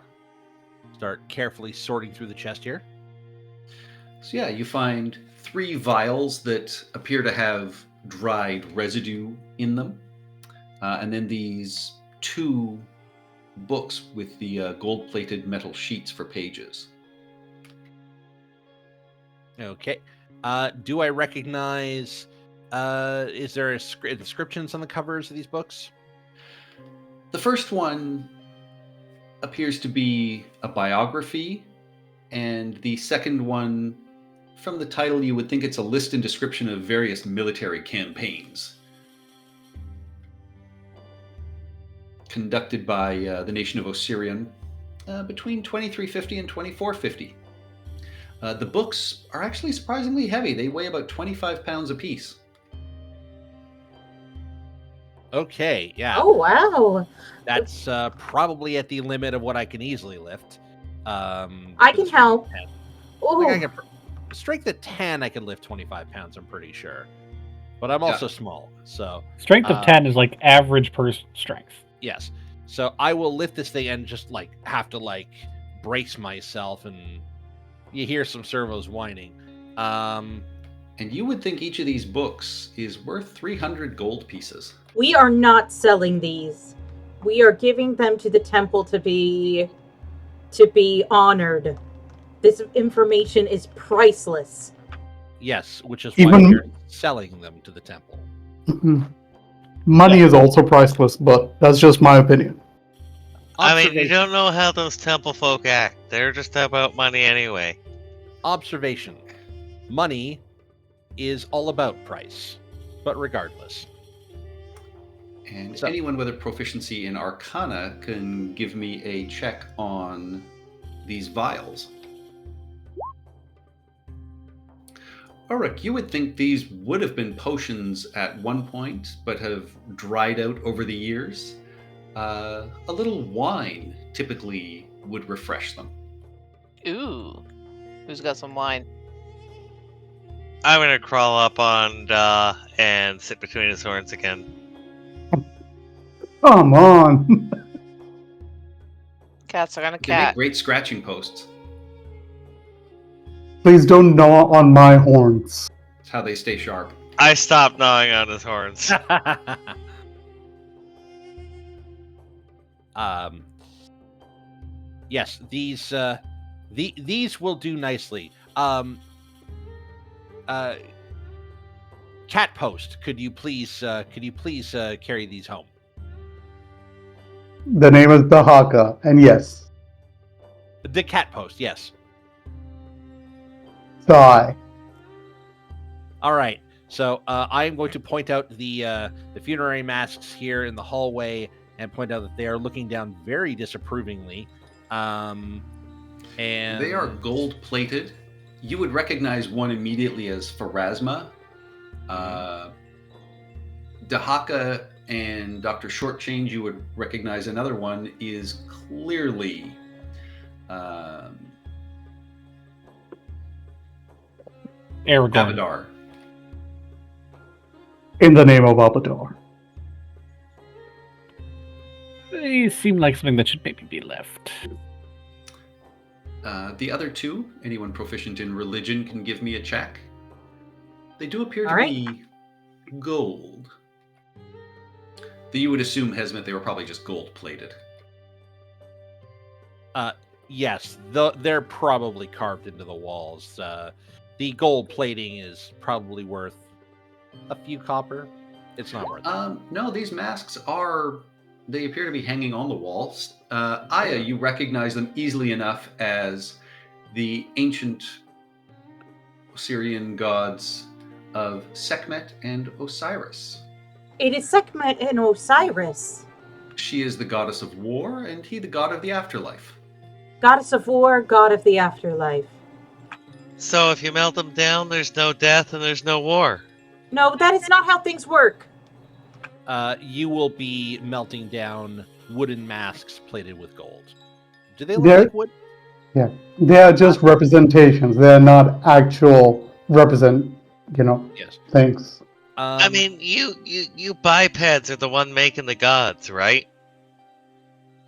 start carefully sorting through the chest here. So yeah, you find 3 vials that appear to have dried residue in them. And then these 2 books with the gold-plated metal sheets for pages. Okay. Do I recognize... is there inscriptions on the covers of these books? The first one appears to be a biography, and the second one, from the title, you would think it's a list and description of various military campaigns conducted by the nation of Osirian between 2350 and 2450. The books are actually surprisingly heavy. They weigh about 25 pounds apiece. Okay, yeah. Oh, wow. That's probably at the limit of what I can easily lift. I for can the help. strength of 10. Oh, I think I can, strength of 10, I can lift 25 pounds, I'm pretty sure. But I'm also small, so... Strength of 10 is like average person strength. Yes. So I will lift this thing and just, like, have to, like, brace myself, and you hear some servos whining. And you would think each of these books is worth 300 gold pieces. we are not selling these. We are giving them to the temple to be honored. This information is priceless. Yes, which is why Even- we're selling them to the temple. Money is also priceless, but that's just my opinion. I mean, you Observation. don't know how those temple folk act. They're just about money anyway. Observation. Money is all about price, but regardless. And So- anyone with a proficiency in Arcana can give me a check on these vials. Ulrich, you would think these would have been potions at one point, but have dried out over the years. A little wine typically would refresh them. Ooh. Who's got some wine? I'm gonna crawl up on Da and sit between his horns again. Come on. Cats are gonna They make cat. great scratching posts. Please don't gnaw on my horns. That's how they stay sharp. I stopped gnawing on his horns. Yes, these will do nicely. Cat Post, could you please carry these home? The name is Dahaka, and yes, The Cat Post, yes. die. All right. So I am going to point out the funerary masks here in the hallway and point out that they are looking down very disapprovingly. And They are gold plated. You would recognize one immediately as Pharasma. Dahaka and Dr. Shortchange, you would recognize another one is clearly Aragorn. Abadar. In the name of Abadar. They seem like something that should maybe be left. The other two, anyone proficient in religion can give me a check. They do appear to All right. be gold. That you would assume has meant they were probably just gold plated. yes, they're probably carved into the walls. The gold plating is probably worth a few copper. It's not worth it. No, these masks they appear to be hanging on the walls. Aya, you recognize them easily enough as the ancient Osirian gods of Sekhmet and Osiris. It is Sekhmet and Osiris. She is the goddess of war, and he the god of the afterlife. Goddess of war, god of the afterlife. So if you melt them down, there's no death and there's no war. No, that is not how things work. You will be melting down wooden masks plated with gold. Do they look They're- like wood? Yeah, they are just representations. They are not actual Yes. things. I mean, you bipeds are the one making the gods, right?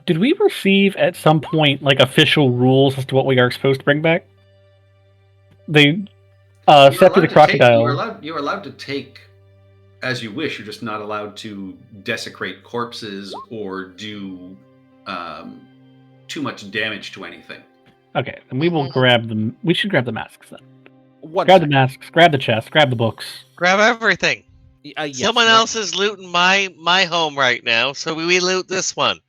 Did we receive at some point like official rules as to what we are supposed to bring back? They Scepter the Crocodile. You are allowed to take as you wish. You're just not allowed to desecrate corpses or do too much damage to anything. Okay, and we will grab them. We should grab the masks then. One Grab second. the masks, grab the chest, grab the books. Grab everything. Yes, Someone one- else is looting my home right now, so we loot this one.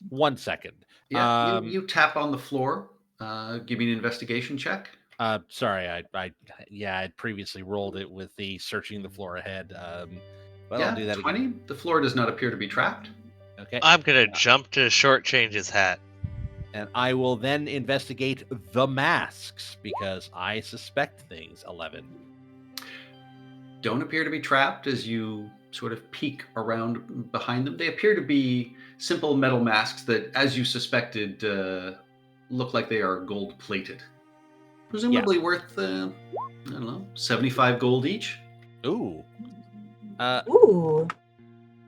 1 second. Yeah, you tap on the floor. Give me an investigation check. Sorry, I'd previously rolled it with the searching the floor ahead. But yeah, I'll do that 20. again. The floor does not appear to be trapped. Okay. I'm gonna jump to shortchange his hat. And I will then investigate the masks because I suspect things. 11. Don't appear to be trapped as you sort of peek around behind them. They appear to be simple metal masks that, as you suspected, look like they are gold plated. Presumably worth, I don't know, 75 gold each. Ooh. Ooh.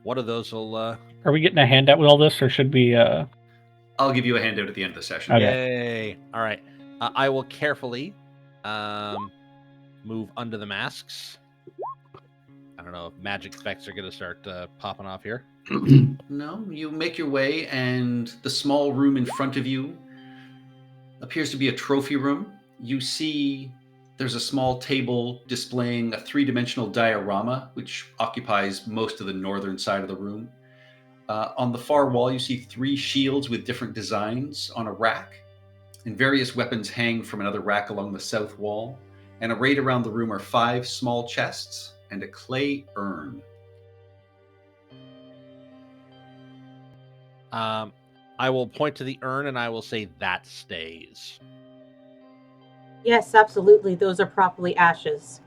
What of those will? Are we getting a handout with all this, or should we? I'll give you a handout at the end of the session. Okay. Yay! All right. I will carefully move under the masks. I don't know if magic effects are going to start popping off here. No, you make your way, and the small room in front of you appears to be a trophy room. You see there's a small table displaying a three-dimensional diorama, which occupies most of the northern side of the room. On the far wall, you see 3 shields with different designs on a rack, and various weapons hang from another rack along the south wall. And arrayed around the room are 5 small chests and a clay urn. I will point to the urn and I will say that stays. Yes, absolutely. Those are properly ashes.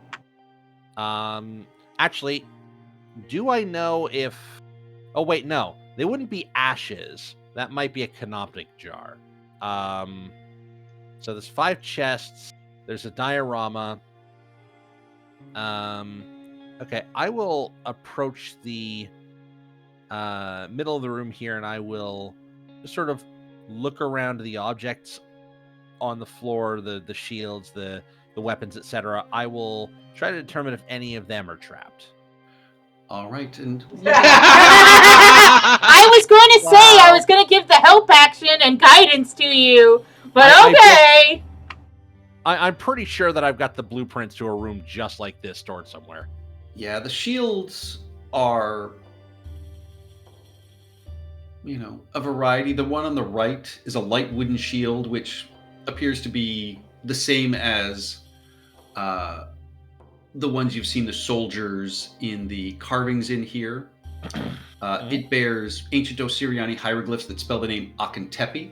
Actually, do I know if? Oh wait, no, they wouldn't be ashes. That might be a canoptic jar. So there's 5 chests. There's a diorama. Okay, I will approach the middle of the room here, and I will just sort of look around the objects on the floor, the shields, the weapons, etc. I will try to determine if any of them are trapped. All right, and I was going to say I was going to give the help action and guidance to you, but okay. I'm pretty sure that I've got the blueprints to a room just like this stored somewhere. yeah, the shields are, a variety. The one on the right is a light wooden shield, which appears to be the same as the ones you've seen the soldiers in the carvings in here. It bears ancient Osiriani hieroglyphs that spell the name Akentepe.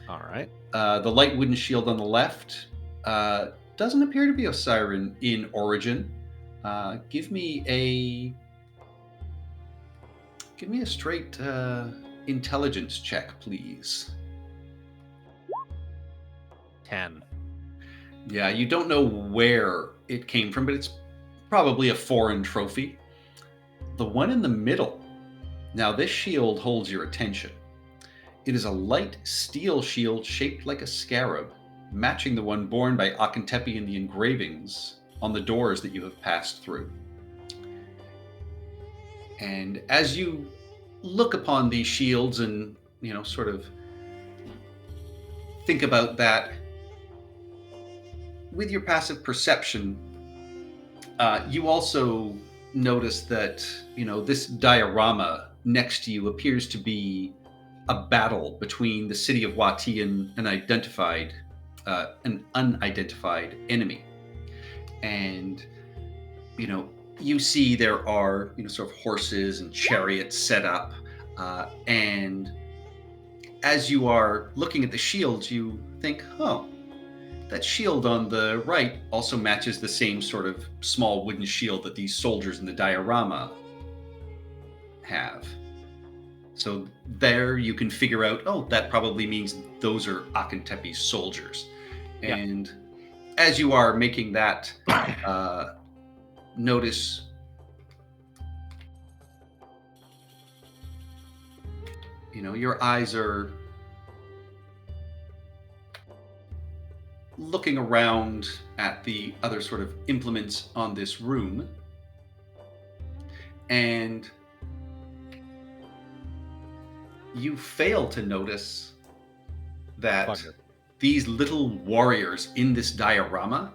All right. The light wooden shield on the left doesn't appear to be Osirian in origin. Give me a straight intelligence check, please. 10. Yeah, you don't know where it came from, but it's probably a foreign trophy. The one in the middle. Now, this shield holds your attention. It is a light steel shield shaped like a scarab, matching the one borne by Akentepe in the engravings on the doors that you have passed through. And as you look upon these shields and, sort of think about that, with your passive perception, you also notice that, this diorama next to you appears to be a battle between the city of Wati and an identified an unidentified enemy. And, you see there are, sort of horses and chariots set up. And as you are looking at the shields, you think, oh, that shield on the right also matches the same sort of small wooden shield that these soldiers in the diorama have. So there you can figure out, oh, that probably means those are Akentepe's soldiers. Yeah. And as you are making that notice, your eyes are looking around at the other sort of implements on this room, and you fail to notice that Fucker. these little warriors in this diorama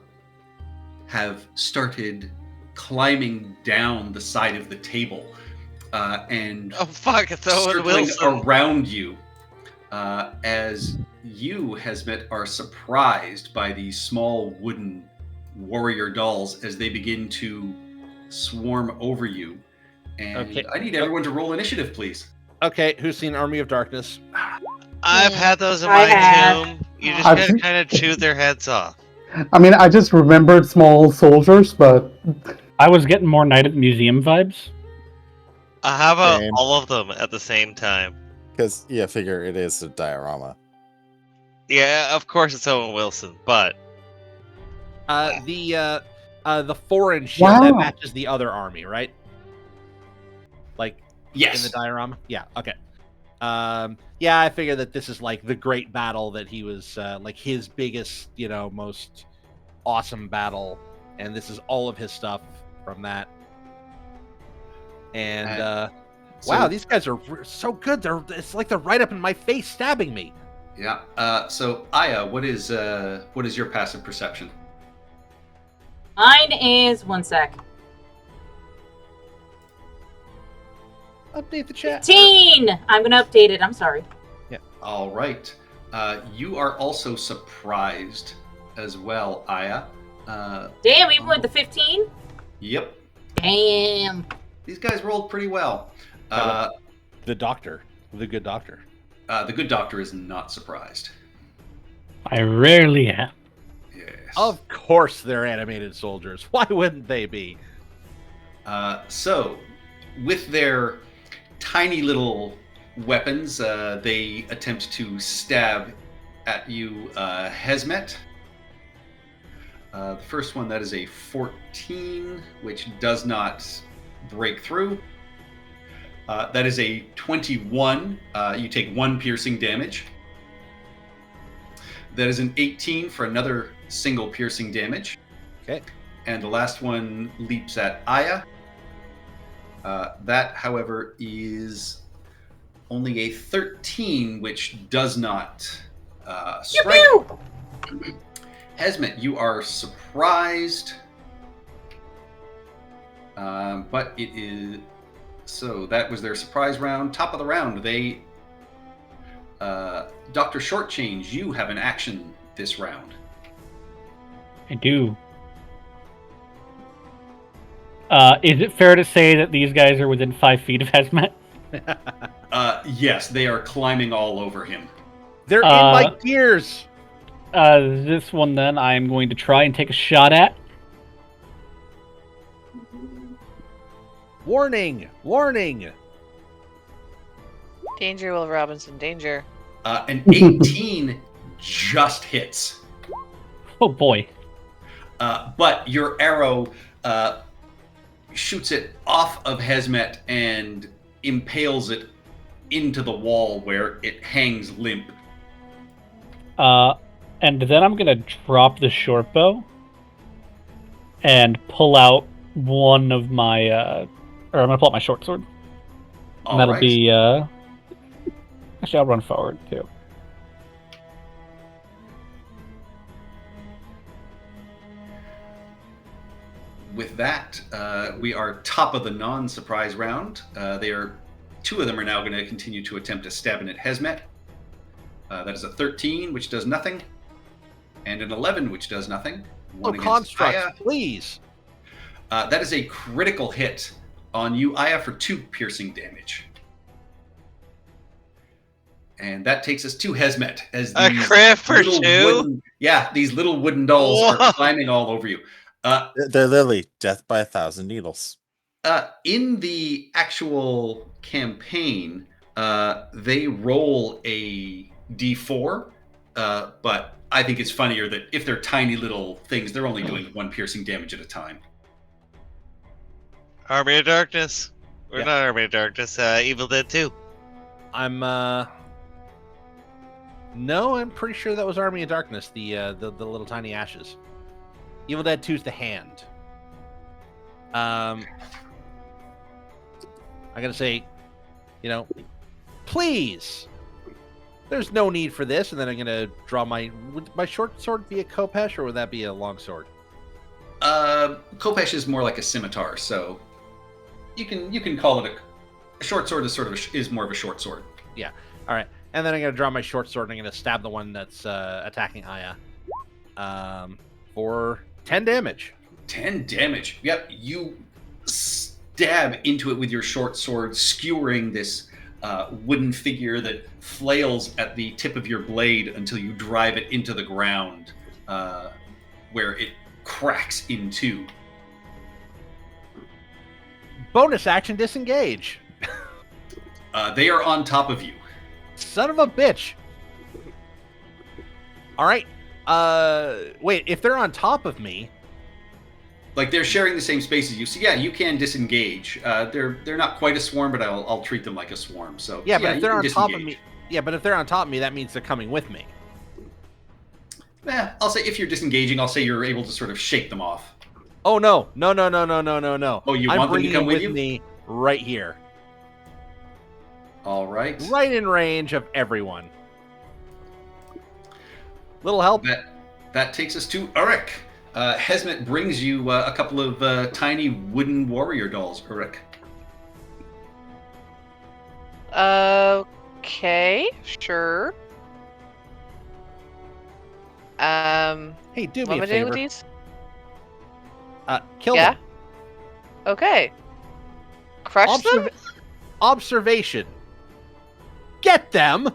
have started climbing down the side of the table and Oh fuck! It's Owen circling Wilson. around you as you, Hesmet, are surprised by these small wooden warrior dolls as they begin to swarm over you. And Okay. I need everyone to roll initiative, please. Okay, who's seen Army of Darkness? I've had those in I my have. tomb. You just I've gotta seen- kind of chew their heads off. I mean, I just remembered small soldiers, but I was getting more Night at the Museum vibes. How about Same. all of them at the same time? Because, yeah, figure it is a diorama. Yeah, of course it's Owen Wilson, but The foreign shield that Wow. matches the other army, right? Like Yes. in the diorama? Yeah, okay. Yeah, I figure that this is like the great battle that he was like his biggest, most awesome battle, and this is all of his stuff from that. And wow, these guys are so good. It's like they're right up in my face, stabbing me. Yeah. So Aya, what is your passive perception? Mine is 1 sec. Update the chat. 15! I'm gonna update it. I'm sorry. All right. You are also surprised as well, Aya. Damn, even with the 15? Yep. Damn. These guys rolled pretty well. The doctor, the good doctor. The good doctor is not surprised. I rarely am. Yes. Of course, they're animated soldiers. Why wouldn't they be? So, with their tiny little weapons, they attempt to stab at you, Hesmet. The first one, that is a 14, which does not break through. That is a 21. You take 1 piercing damage. That is an 18 for another single piercing damage. Okay. And the last one leaps at Aya. That, however, is only a 13, which does not strike. Pew! Hesmet, you are surprised, but it is... So that was their surprise round. Top of the round, they... Dr. Shortchange, you have an action this round. I do. Is it fair to say that these guys are within 5 feet of Hesmet? Yes, they are climbing all over him. They're in my gears. This one then I am going to try and take a shot at. Warning! Warning! Danger, Will Robinson, danger. An 18 just hits. Oh boy. But your arrow shoots it off of Hesmet and impales it into the wall where it hangs limp. And then I'm gonna drop the short bow and pull out one of my, or I'm gonna pull out my short sword. And that'll be, actually I'll run forward too. With that, we are top of the non-surprise round. Two of them are now going to continue to attempt a stabbing at Hesmet. That is a 13, which does nothing. and an 11, which does nothing. Oh, One against constructs, Aya. please. That is a critical hit on you, Aya, for 2 piercing damage. And that takes us to Hesmet. As A these crit for little 2? these little wooden dolls Whoa. are climbing all over you. They're literally death by 1,000 needles. In the actual campaign, they roll a d4, but I think it's funnier that if they're tiny little things, they're only doing 1 piercing damage at a time. Army of Darkness. Or Yeah. not Army of Darkness, Evil Dead 2. I'm No, I'm pretty sure that was Army of Darkness, the little tiny ashes. Evil Dead 2's the hand. I gotta say, please. There's no need for this, and then I'm gonna draw would my short sword be a Khopesh, or would that be a long sword? Khopesh is more like a scimitar, so you can call it a short sword. Is more of a short sword. Yeah. All right. And then I'm gonna draw my short sword, and I'm gonna stab the one that's attacking Aya. For 10 damage. 10 damage. Yep, you stab into it with your short sword, skewering this wooden figure that flails at the tip of your blade until you drive it into the ground, where it cracks in 2. Bonus action disengage. They are on top of you. Son of a bitch. All right. Wait, if they're on top of me, Like they're sharing the same space as you, so yeah, you can disengage. They're not quite a swarm, but I'll treat them like a swarm. So yeah, but if you they're can on top of disengage. me, yeah, but if they're on top of me, that means they're coming with me. I'll say if you're disengaging, I'll say you're able to sort of shake them off. Oh no. Oh, you I'm want them to bringing come with with you? me right here, All right. right in range of everyone. Little help. That takes us to Uruk. Hesmet brings you a couple of tiny wooden warrior dolls, Uruk. Okay, sure. Hey, do What me am a I doing with favor. these? Kill Yeah. them. Okay. Crush them? Observation. Get them.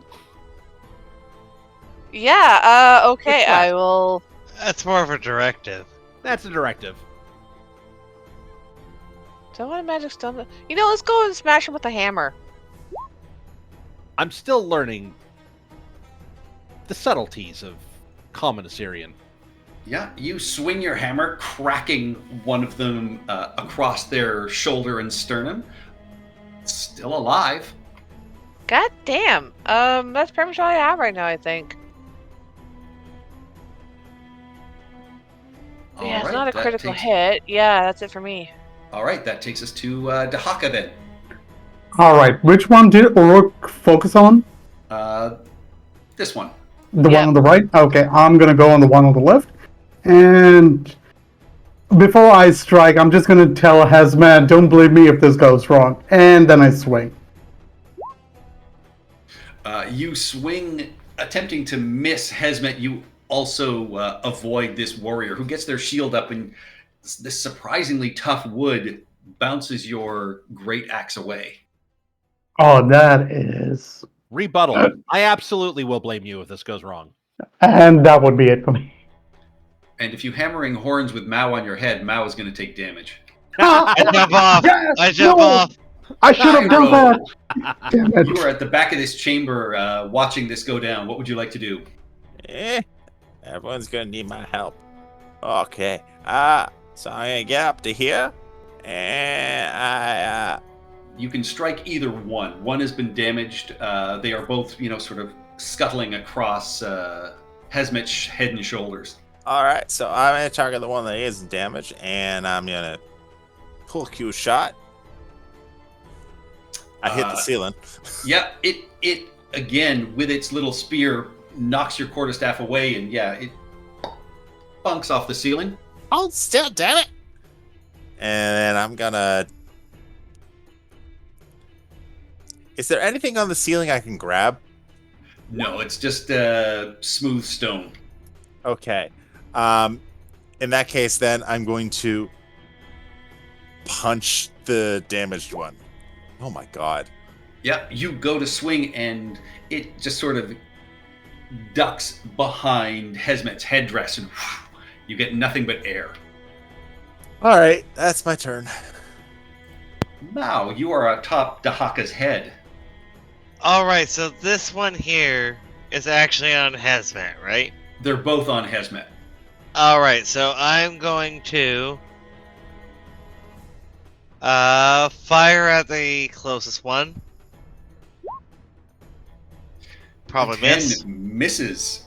Yeah. Okay. Request. I will. That's more of a directive. That's a directive. Do I want a magic stone? Let's go and smash him with a hammer. I'm still learning the subtleties of common Assyrian. Yeah, you swing your hammer, cracking one of them across their shoulder and sternum. Still alive. God damn. That's pretty much all I have right now, I think. Yeah, it's Alright, not a that critical takes- hit. Yeah, that's it for me. All right, that takes us to Dahaka then. All right, which one did Uruk focus on? This one. The Yeah. one on the right? Okay, I'm gonna go on the one on the left. And before I strike, I'm just gonna tell Hazmat, don't blame me if this goes wrong. And then I swing. You swing, attempting to miss Hesmet. You also avoid this warrior who gets their shield up, and this surprisingly tough wood bounces your great axe away. Oh, that is... Rebuttal. I absolutely will blame you if this goes wrong. And that would be it for me. And if you hammering horns with Mao on your head, Mao is going to take damage. I jump off. Yes, I jump no! off. I should have done that! Damn You it. are at the back of this chamber watching this go down. What would you like to do? Everyone's gonna need my help. Okay. So I'm gonna get up to here, and You can strike either one. One has been damaged. They are both, sort of scuttling across Hesmet's head and shoulders. all right. So I'm gonna target the one that isn't damaged, and I'm gonna pull Q shot. I hit the ceiling. Yeah, it again with its little spear knocks your quarterstaff away, and yeah, it bunks off the ceiling. Hold still, damn it! And then I'm gonna. Is there anything on the ceiling I can grab? No, it's just smooth stone. Okay. In that case, then I'm going to punch the damaged one. Oh my god. Yep, you go to swing and it just sort of ducks behind Hesmet's headdress and you get nothing but air. All right, that's my turn. Now you are atop Dahaka's head. All right, so this one here is actually on Hesmet, right? They're both on Hesmet. All right, so I'm going to fire at the closest one. Probably Again, miss. misses.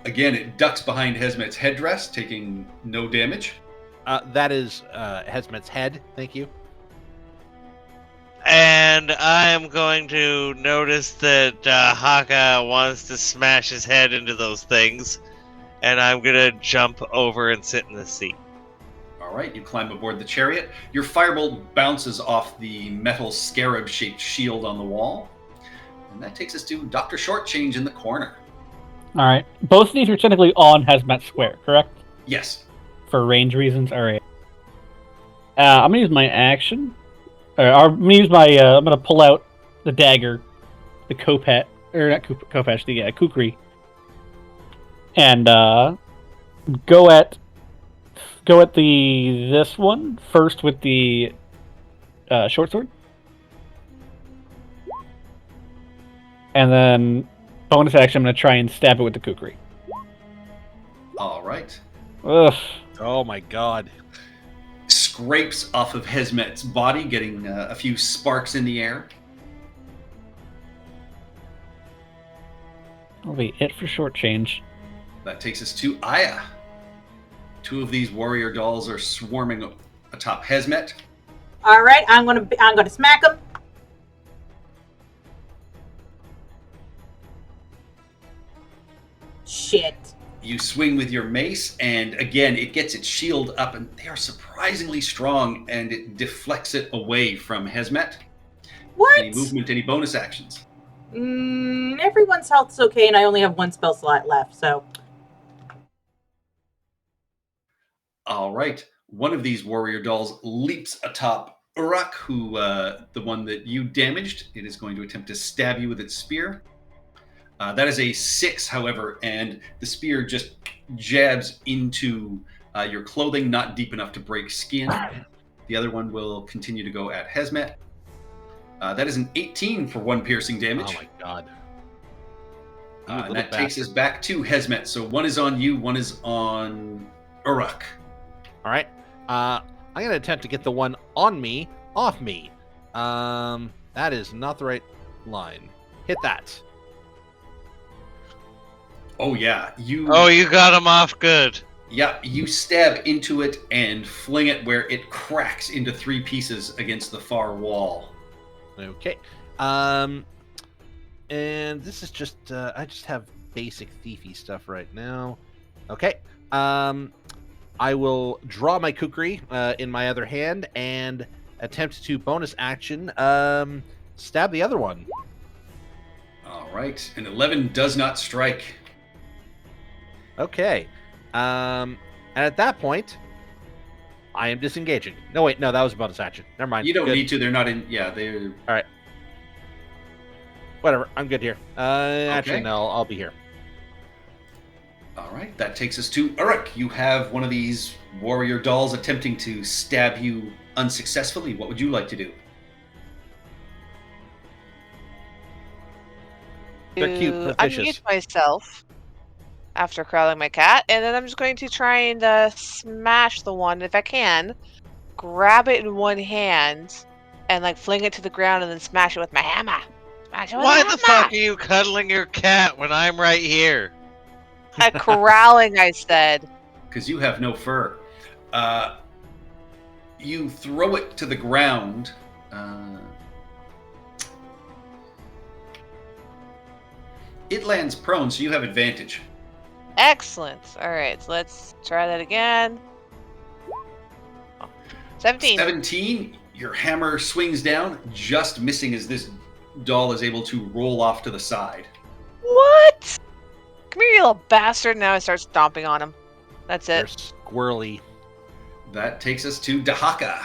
Again, it ducks behind Hesmet's headdress, taking no damage. That is Hesmet's head. Thank you. And I'm going to notice that Haka wants to smash his head into those things. And I'm going to jump over and sit in the seat. All right, you climb aboard the chariot. Your firebolt bounces off the metal scarab-shaped shield on the wall. And that takes us to Dr. Shortchange in the corner. All right. Both of these are technically on Hazmat Square, correct? Yes. For range reasons. All right. I'm gonna use my action. I'm gonna use my. I'm gonna pull out the dagger, the Kopet, or not Kopesh, the Kukri, and go at this one first with the short sword, and then bonus action. I'm gonna try and stab it with the Kukri. All right. Ugh. Oh my god. Scrapes off of Hesmet's body, getting a few sparks in the air. That'll be it for short change. That takes us to Aya. Two of these warrior dolls are swarming atop Hesmet. All right, I'm gonna smack him. Shit. You swing with your mace, and again, it gets its shield up, and they are surprisingly strong, and it deflects it away from Hesmet. What? Any movement, any bonus actions? Everyone's health's okay, and I only have one spell slot left, so. All right. One of these warrior dolls leaps atop Uruk, who, the one that you damaged. It is going to attempt to stab you with its spear. That is a 6, however, and the spear just jabs into your clothing, not deep enough to break skin. The other one will continue to go at Hesmet. That is an 18 for 1 piercing damage. Oh my god. And that takes us back to Hesmet. So one is on you, one is on Uruk. All right. I'm going to attempt to get the one on me off me. That is not the right line. Hit that. Oh yeah, you got him off good. Yeah, you stab into it and fling it where it cracks into 3 pieces against the far wall. Okay. And this is just I just have basic thiefy stuff right now. Okay. I will draw my kukri in my other hand and attempt to bonus action stab the other one. All right, an 11 does not strike. Okay. And at that point, I am disengaging. No, wait, no, that was a bonus action. Never mind. You don't Good. need to. They're not in. Yeah, they're. All right. Whatever. I'm good here. Actually, Okay. no, I'll be here. All right, that takes us to Uruk. You have one of these warrior dolls attempting to stab you unsuccessfully. What would you like to do? They're cute, To flirtatious. unmute myself after corralling my cat, and then I'm just going to try and smash the one if I can. Grab it in one hand and like fling it to the ground, and then smash it with my hammer. Smash it with Why my the hammer! fuck are you cuddling your cat when I'm right here? Corralling, I said. Because you have no fur. You throw it to the ground. It lands prone, so you have advantage. Excellent. All right, so let's try that again. 17. 17, your hammer swings down, just missing as this doll is able to roll off to the side. What? come here, you little bastard. Now I start stomping on him. That's They're it. squirrely. That takes us to Dahaka.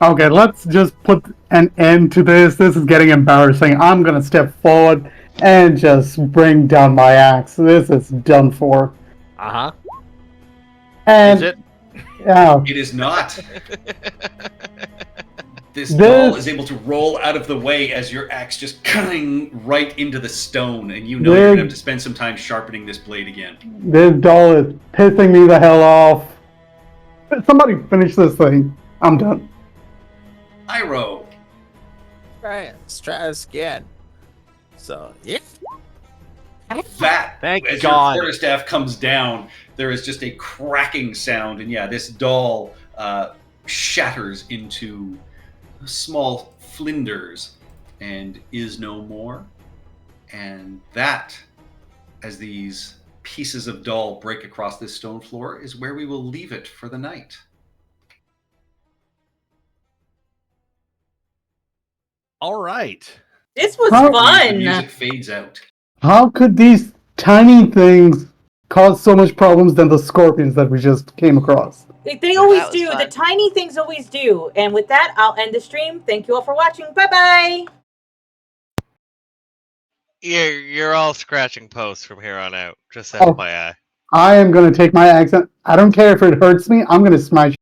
Okay, let's just put an end to this. This is getting embarrassing. I'm gonna step forward and just bring down my axe. This is done for. Uh huh. And Is it? yeah, It is not. This This- doll is able to roll out of the way as your axe just cutting right into the stone, and you know you're gonna have to spend some time sharpening this blade again. this doll is pissing me the hell off. Somebody finish this thing. I'm done. Iroh. Right, let's try this again. So, yeah. That, Thank as God. your quarterstaff comes down, there is just a cracking sound, and yeah, this doll shatters into small flinders and is no more. And that, as these pieces of doll break across this stone floor, is where we will leave it for the night. All right. This was Huh? The fun. music fades out. How could these tiny things cause so much problems than the scorpions that we just came across? They always was do. fun. The tiny things always do. And with that, I'll end the stream. Thank you all for watching. Bye-bye. You're all scratching posts from here on out. Just Oh. FYI. I am gonna take my accent. I don't care if it hurts me. I'm gonna smash